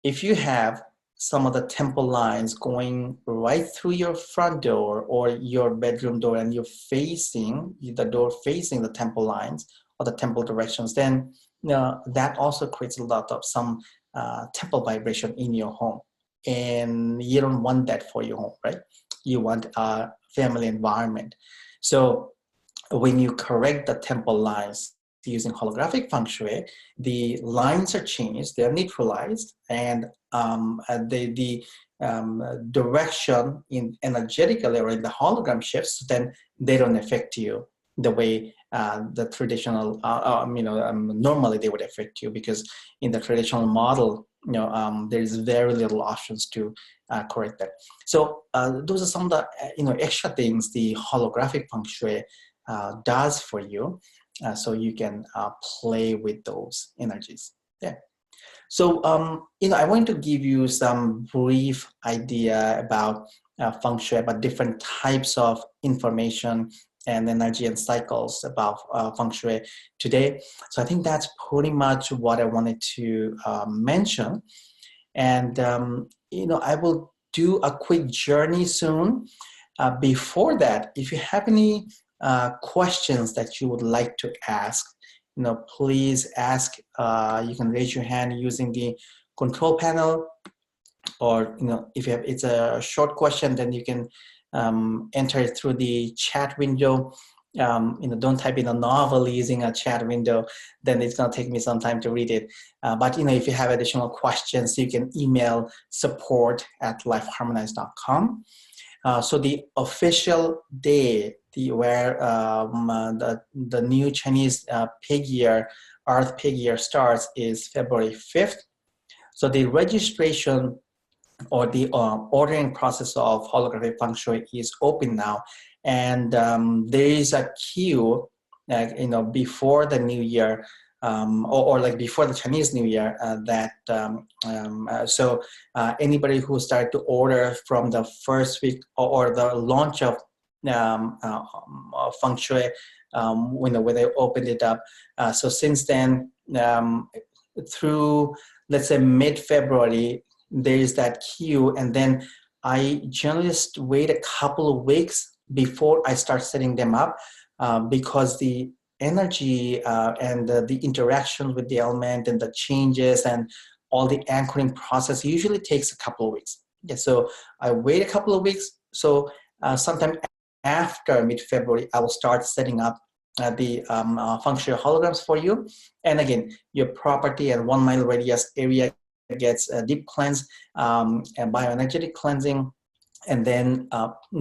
if you have some of the temple lines going right through your front door or your bedroom door and you're facing the door facing the temple lines or the temple directions, then that also creates a lot of some temple vibration in your home. And you don't want that for your home, right? You want a family environment. So when you correct the temple lines using holographic Feng Shui, the lines are changed, they're neutralized, and the direction in energetically or in the hologram shifts, then they don't affect you the way the traditional, normally they would affect you, because in the traditional model, there's very little options to correct that. So those are some of the extra things the holographic Feng Shui does for you, so you can play with those energies. Yeah. So I want to give you some brief idea about Feng Shui, about different types of information and energy and cycles about Feng Shui today. So I think that's pretty much what I wanted to mention. And I will do a quick journey soon. Before that, if you have any questions that you would like to ask, please ask. You can raise your hand using the control panel, or if you have, it's a short question, then you can enter it through the chat window. Don't type in a novel using a chat window, then it's going to take me some time to read it. But if you have additional questions, you can email support@lifeharmonized.com. So the official day where the new Chinese pig year, Earth pig year starts is February 5th. So the registration or the ordering process of holographic Feng Shui is open now. And there is a queue, before the new year, or like before the Chinese New Year, so anybody who started to order from the first week or the launch of Feng Shui, when they opened it up. So since then, through, let's say, mid-February, there is that queue, and then I generally just wait a couple of weeks before I start setting them up, because the energy and the interaction with the element and the changes and all the anchoring process usually takes a couple of weeks. Okay, so I wait a couple of weeks. So sometime after mid-February, I will start setting up the Feng Shui holograms for you. And again, your property and 1 mile radius area gets deep cleansed and bioenergetic cleansing. and then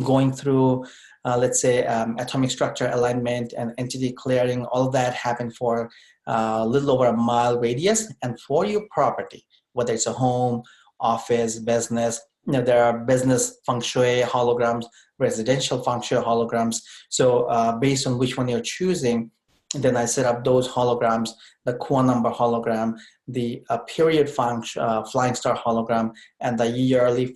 going through, let's say, atomic structure alignment and entity clearing. All of that happened for a little over a mile radius. And for your property, whether it's a home, office, business, there are business feng shui holograms, residential feng shui holograms. So based on which one you're choosing, then I set up those holograms, the core number hologram, the period flying star hologram, and the yearly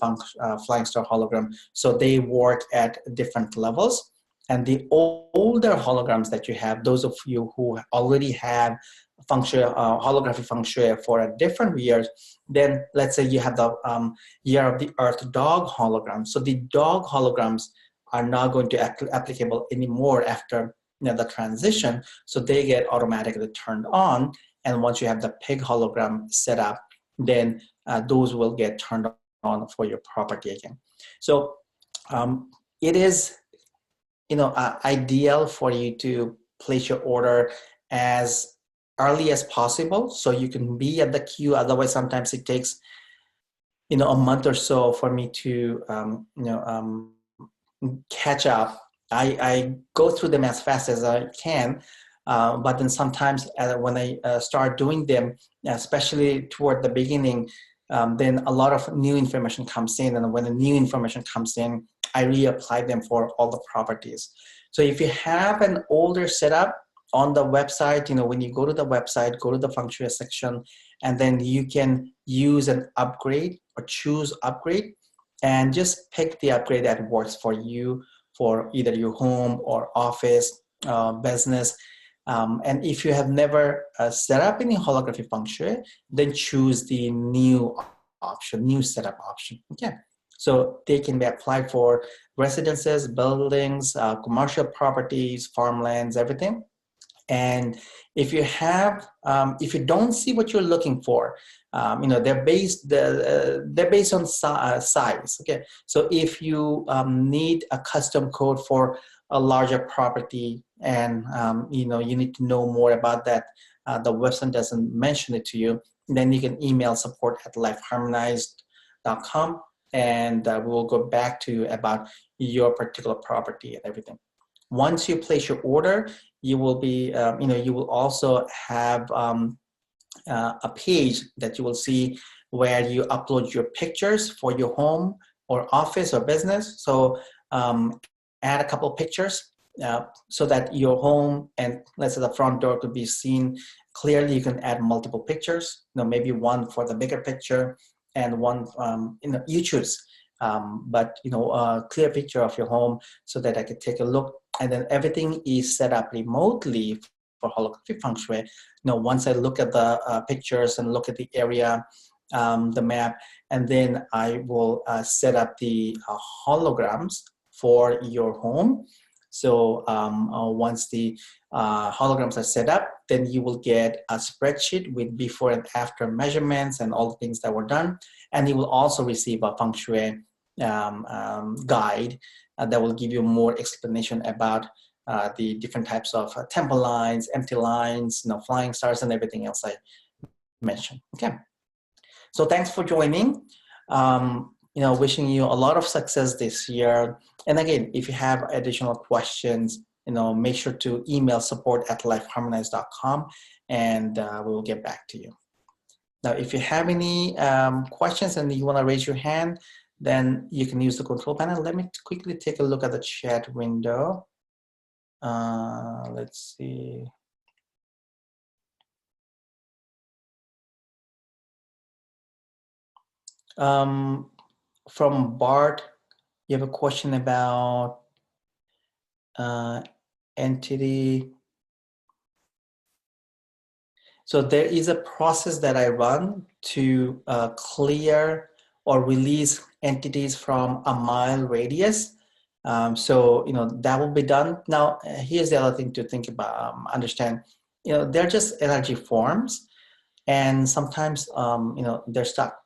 flying star hologram. So they work at different levels. And the older holograms that you have, those of you who already have feng shui, holographic feng shui for a different years, then let's say you have the year of the earth dog hologram. So the dog holograms are not going to applicable anymore after the transition, so they get automatically turned on. And once you have the pig hologram set up, then those will get turned on for your property again. So it is, ideal for you to place your order as early as possible, so you can be at the queue. Otherwise, sometimes it takes, a month or so for me to, catch up. I go through them as fast as I can, but then sometimes when I start doing them, especially toward the beginning, then a lot of new information comes in, and when the new information comes in, I reapply them for all the properties. So if you have an older setup on the website, when you go to the website, go to the feng shui section, and then you can use an upgrade or choose upgrade, and just pick the upgrade that works for you, for either your home or office, business. And if you have never set up any holographic feng shui, then choose the new option, new setup option. Okay. So they can be applied for residences, buildings, commercial properties, farmlands, everything. And if you have, if you don't see what you're looking for, they're based on size. Okay, so if you need a custom code for a larger property, and you need to know more about that, the website doesn't mention it to you, then you can email support@lifeharmonized.com, and we will go back to you about your particular property and everything. Once you place your order, you will be, you will also have a page that you will see where you upload your pictures for your home or office or business. So add a couple pictures so that your home and, let's say, the front door could be seen clearly. You can add multiple pictures, maybe one for the bigger picture and one, you choose. But a clear picture of your home so that I could take a look. And then everything is set up remotely for holographic feng shui. Once I look at the pictures and look at the area, the map, and then I will set up the holograms for your home. So once the holograms are set up, then you will get a spreadsheet with before and after measurements and all the things that were done. And you will also receive a feng shui guide that will give you more explanation about the different types of temple lines, empty lines, flying stars, and everything else I mentioned. Okay, so thanks for joining. Wishing you a lot of success this year. And again, if you have additional questions, make sure to email support@lifeharmonized.com, and we will get back to you. Now, if you have any questions and you want to raise your hand, then you can use the control panel. Let me quickly take a look at the chat window. Let's see. From Bart, you have a question about entity. So there is a process that I run to clear or release entities from a mile radius. So that will be done. Now, here's the other thing to think about, understand. They're just energy forms, and sometimes they're stuck,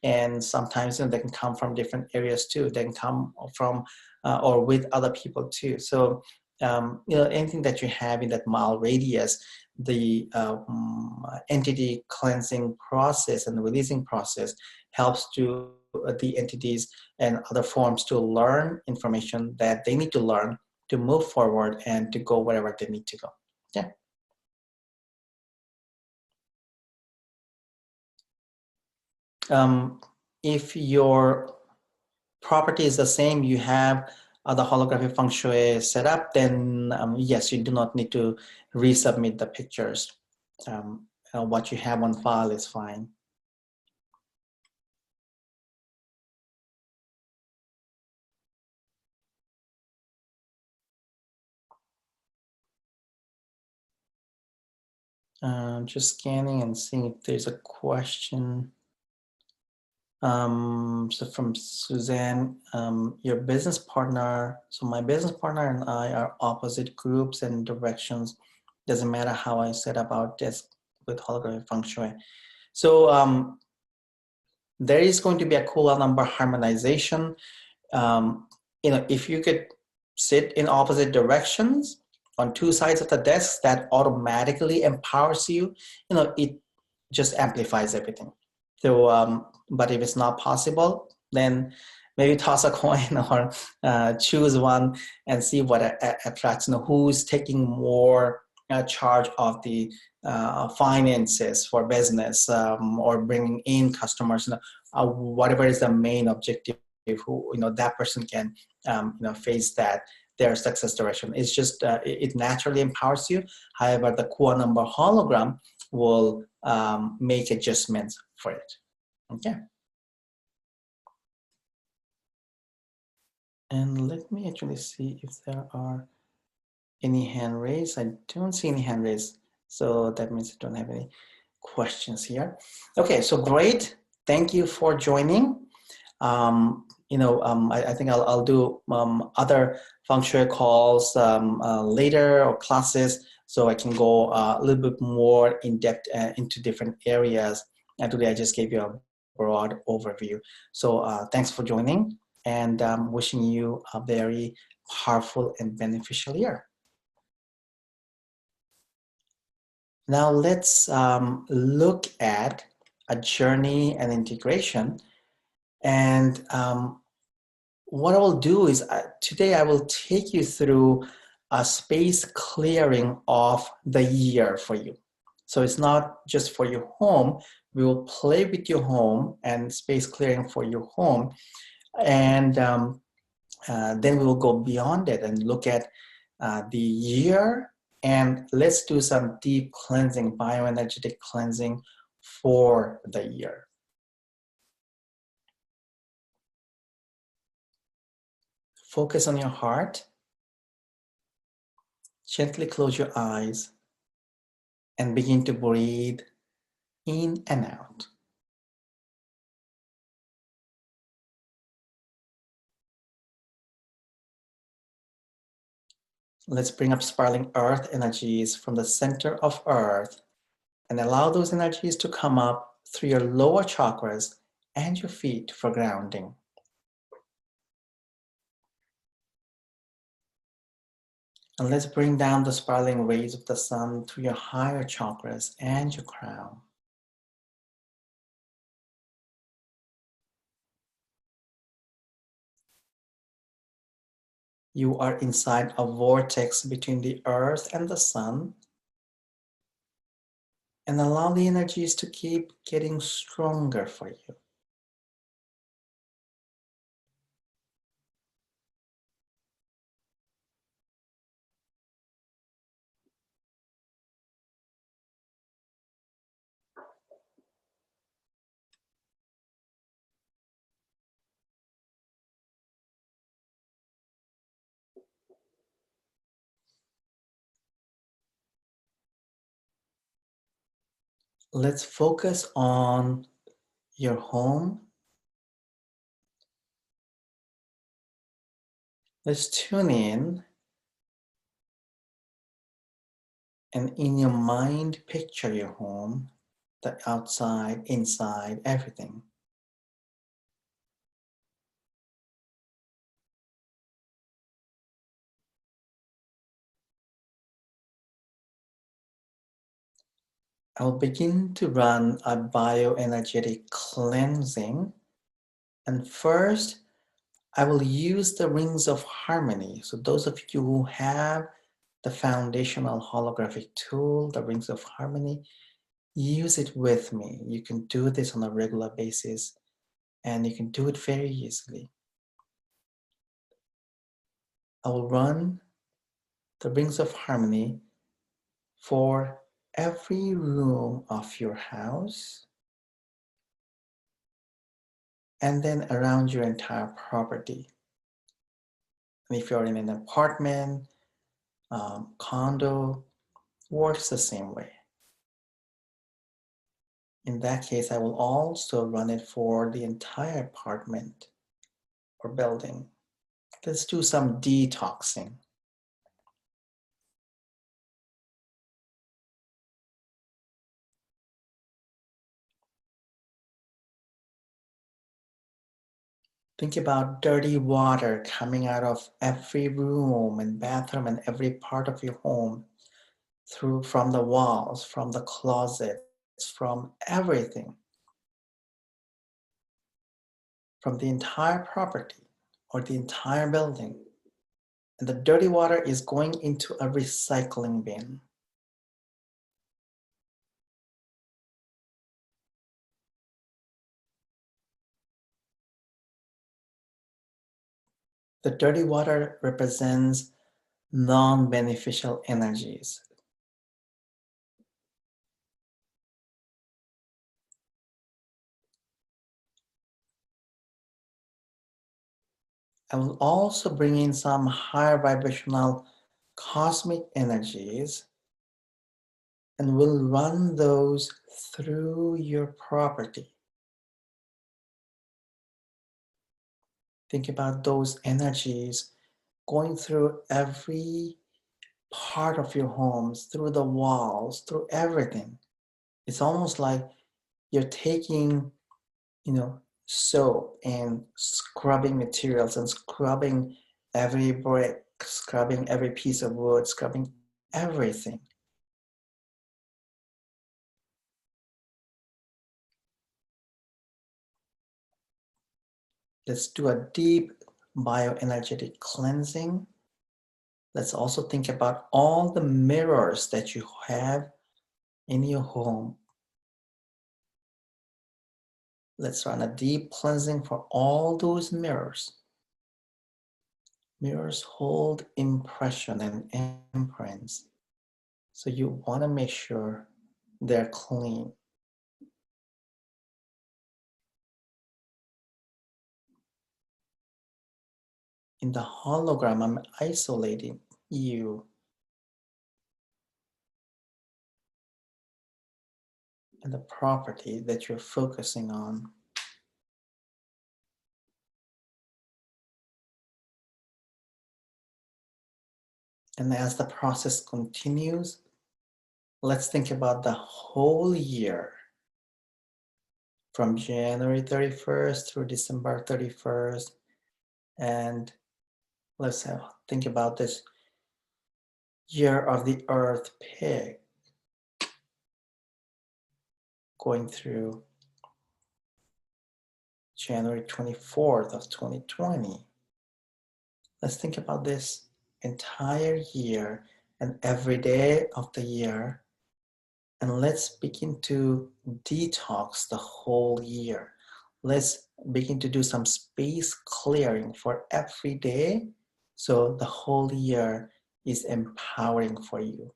and sometimes they can come from different areas too. They can come from or with other people too. So anything that you have in that mile radius, the entity cleansing process and the releasing process helps to the entities and other forms to learn information that they need to learn to move forward and to go wherever they need to go. Yeah. If your property is the same, you have the holographic feng shui set up, then yes, you do not need to resubmit the pictures. What you have on file is fine. Just scanning and seeing if there's a question. So from Suzanne, your business partner, so my business partner and I are opposite groups and directions. Doesn't matter how I set up our desk with holographic feng shui. So there is going to be a cool number harmonization. If you could sit in opposite directions on two sides of the desk, that automatically empowers you. It just amplifies everything. So, but if it's not possible, then maybe toss a coin or choose one and see what attracts. Who's taking more charge of the finances for business or bringing in customers. Whatever is the main objective, who that person can face that their success direction. It's just it naturally empowers you. However, the core number hologram will make adjustments for it. Okay. And let me actually see if there are any hand raised. I don't see any hand raised, so that means I don't have any questions here. Okay, so great. Thank you for joining. I think I'll do other feng shui calls later or classes, so I can go a little bit more in depth into different areas. And today I just gave you a broad overview. So thanks for joining, and wishing you a very powerful and beneficial year. Now let's look at a journey and integration. And what I will do is today I will take you through a space clearing of the year for you. So it's not just for your home. We will play with your home and space clearing for your home. And then we will go beyond it and look at the year. And let's do some deep cleansing, bioenergetic cleansing for the year. Focus on your heart. Gently close your eyes and begin to breathe in and out. Let's bring up spiraling earth energies from the center of earth and allow those energies to come up through your lower chakras and your feet for grounding. And let's bring down the spiraling rays of the sun through your higher chakras and your crown. You are inside a vortex between the earth and the sun. And allow the energies to keep getting stronger for you. Let's focus on your home. Let's tune in and in your mind picture your home, the outside, inside, everything. I'll begin to run a bioenergetic cleansing And first, I will use the rings of harmony. So those of you who have the foundational holographic tool, the rings of harmony, use it with me. You can do this on a regular basis and you can do it very easily. I will run the rings of harmony for every room of your house and then around your entire property. And if you're in an apartment, condo, works the same way. In that case, I will also run it for the entire apartment or building. Let's do some detoxing. Think about dirty water coming out of every room and bathroom and every part of your home, from the walls, from the closets, from everything, from the entire property or the entire building. And the dirty water is going into a recycling bin. The dirty water represents non-beneficial energies. I will also bring in some higher vibrational cosmic energies and we'll run those through your property. Think about those energies going through every part of your homes, through the walls, through everything. It's almost like you're taking, soap and scrubbing materials and scrubbing every brick, scrubbing every piece of wood, scrubbing everything. Let's do a deep bioenergetic cleansing. Let's also think about all the mirrors that you have in your home. Let's run a deep cleansing for all those mirrors. Mirrors hold impression and imprints. So you want to make sure they're clean. In the hologram, I'm isolating you and the property that you're focusing on. And as the process continues, let's think about the whole year from January 31st through December 31st. And let's think about this year of the Earth Pig going through January 24th of 2020. Let's think about this entire year and every day of the year. And let's begin to detox the whole year. Let's begin to do some space clearing for every day so the whole year is empowering for you.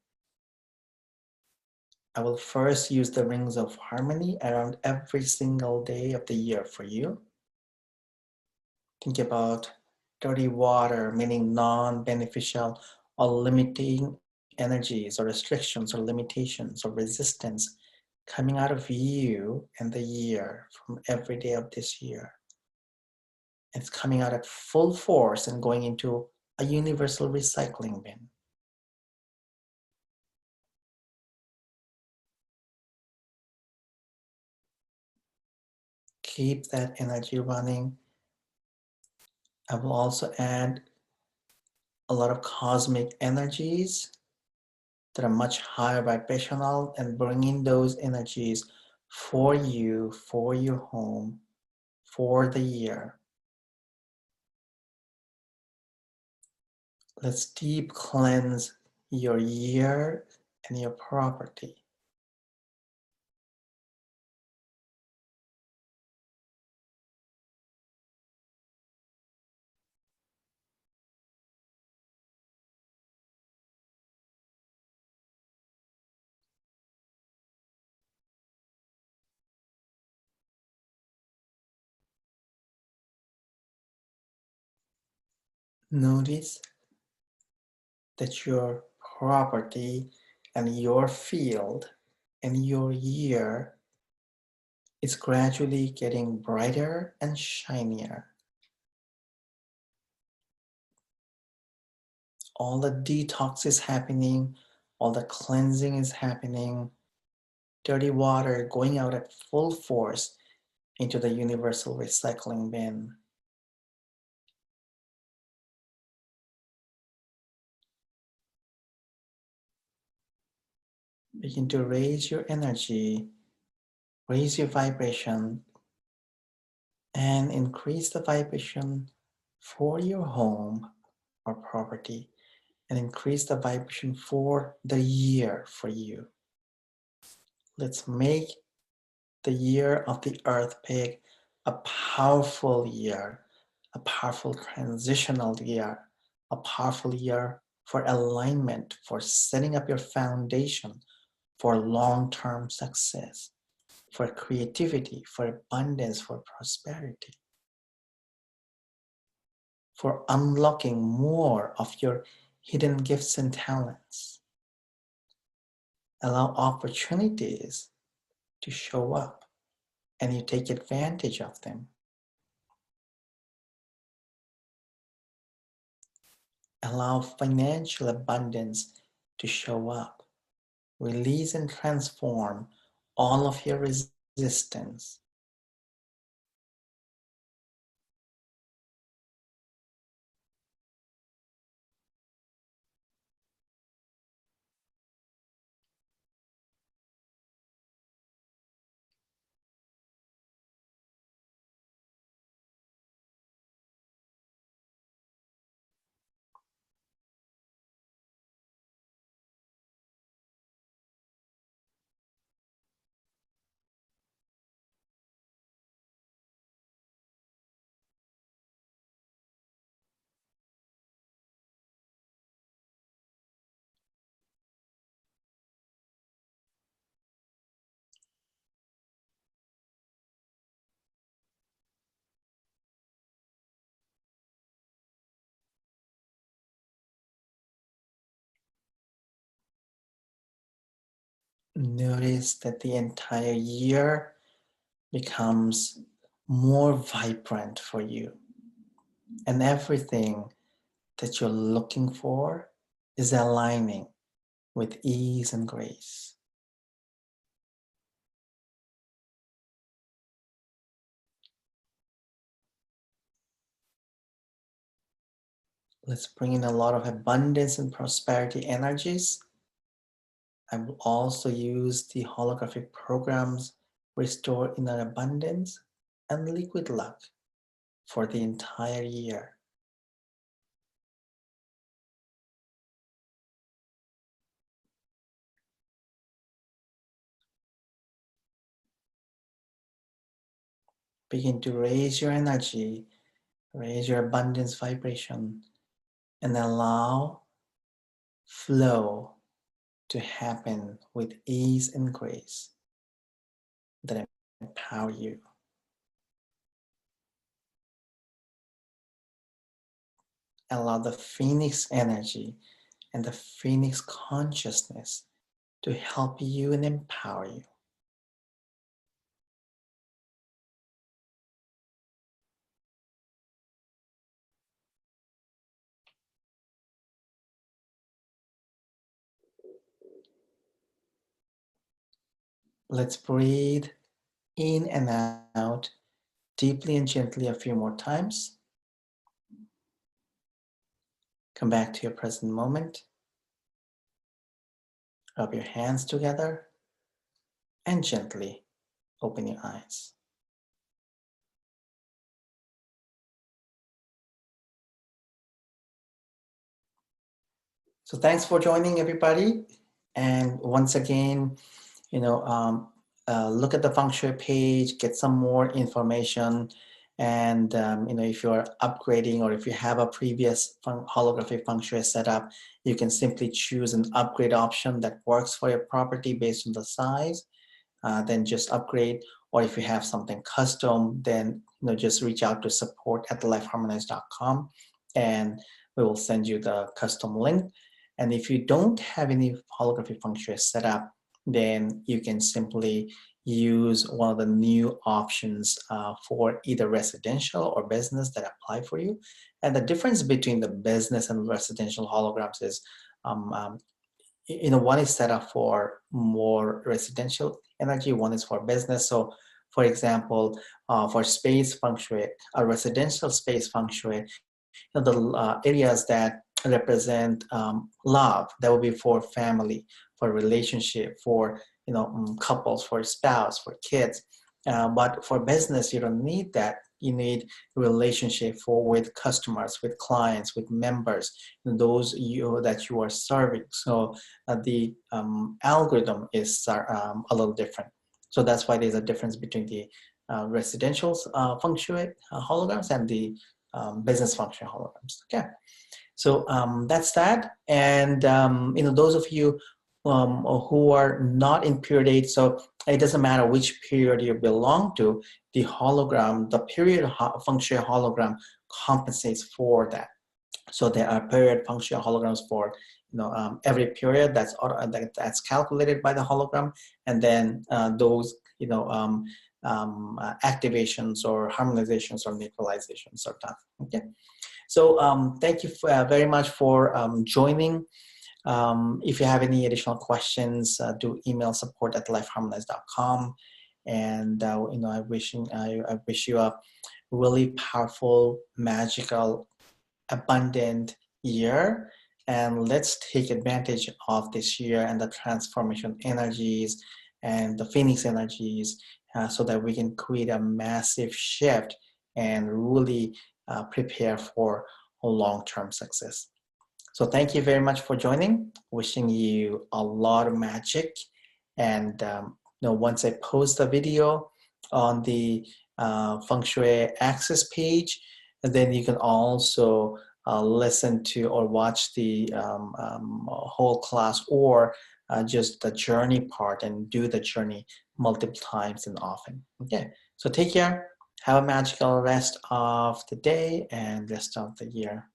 I will first use the rings of harmony around every single day of the year for you. Think about dirty water, meaning non-beneficial or limiting energies or restrictions or limitations or resistance coming out of you and the year from every day of this year. It's coming out at full force and going into a universal recycling bin. Keep that energy running. I will also add a lot of cosmic energies that are much higher vibrational and bringing those energies for you, for your home, for the year. Let's deep cleanse your year and your property. Notice that your property and your field and your year is gradually getting brighter and shinier. All the detox is happening, all the cleansing is happening, dirty water going out at full force into the universal recycling bin. Begin to raise your energy, raise your vibration, and increase the vibration for your home or property, and increase the vibration for the year for you. Let's make the year of the Earth Pig a powerful year, a powerful transitional year, a powerful year for alignment, for setting up your foundation for long-term success, for creativity, for abundance, for prosperity, for unlocking more of your hidden gifts and talents. Allow opportunities to show up and you take advantage of them. Allow financial abundance to show up. Release and transform all of your resistance. Notice that the entire year becomes more vibrant for you, and everything that you're looking for is aligning with ease and grace. Let's bring in a lot of abundance and prosperity energies. I will also use the holographic programs Restore Inner Abundance and Liquid Luck for the entire year. Begin to raise your energy, raise your abundance vibration, and allow flow to happen with ease and grace that empower you. Allow the Phoenix energy and the Phoenix consciousness to help you and empower you. Let's breathe in and out deeply and gently a few more times. Come back to your present moment. Rub your hands together and gently open your eyes. So thanks for joining, everybody. And once again, you know, look at the feng shui page, get some more information. And, if you're upgrading or if you have a previous holographic feng shui setup, you can simply choose an upgrade option that works for your property based on the size. Then just upgrade. Or if you have something custom, then just reach out to support@lifeharmonized.com and we will send you the custom link. And if you don't have any holographic feng shui set up, then you can simply use one of the new options for either residential or business that apply for you. And the difference between the business and residential holograms is um, um, one is set up for more residential energy, one is for business. So for example, for space feng shui, a residential space feng shui, the areas that represent love, that will be for family, for relationship, for couples, for spouse, for kids. But for business, you don't need that. You need relationship with customers, with clients, with members, those that you are serving. So the algorithm is a little different. So that's why there's a difference between the residential feng shui holograms and the business function holograms. Okay, so that's that. And those of you who are not in period 8, so it doesn't matter which period you belong to, the hologram, the period feng shui hologram compensates for that. So there are period feng shui holograms for every period that's calculated by the hologram, and then those activations or harmonizations or neutralizations are done. Okay, so thank you very much for joining. If you have any additional questions, do email support@lifeharmonized.com. And I wish you a really powerful, magical, abundant year, and let's take advantage of this year and the transformation energies and the phoenix energies so that we can create a massive shift and really prepare for a long-term success. So thank you very much for joining. Wishing you a lot of magic. And once I post the video on the Feng Shui Access page, and then you can also listen to or watch the whole class, or just the journey part and do the journey multiple times and often. Okay, so take care. Have a magical rest of the day and rest of the year.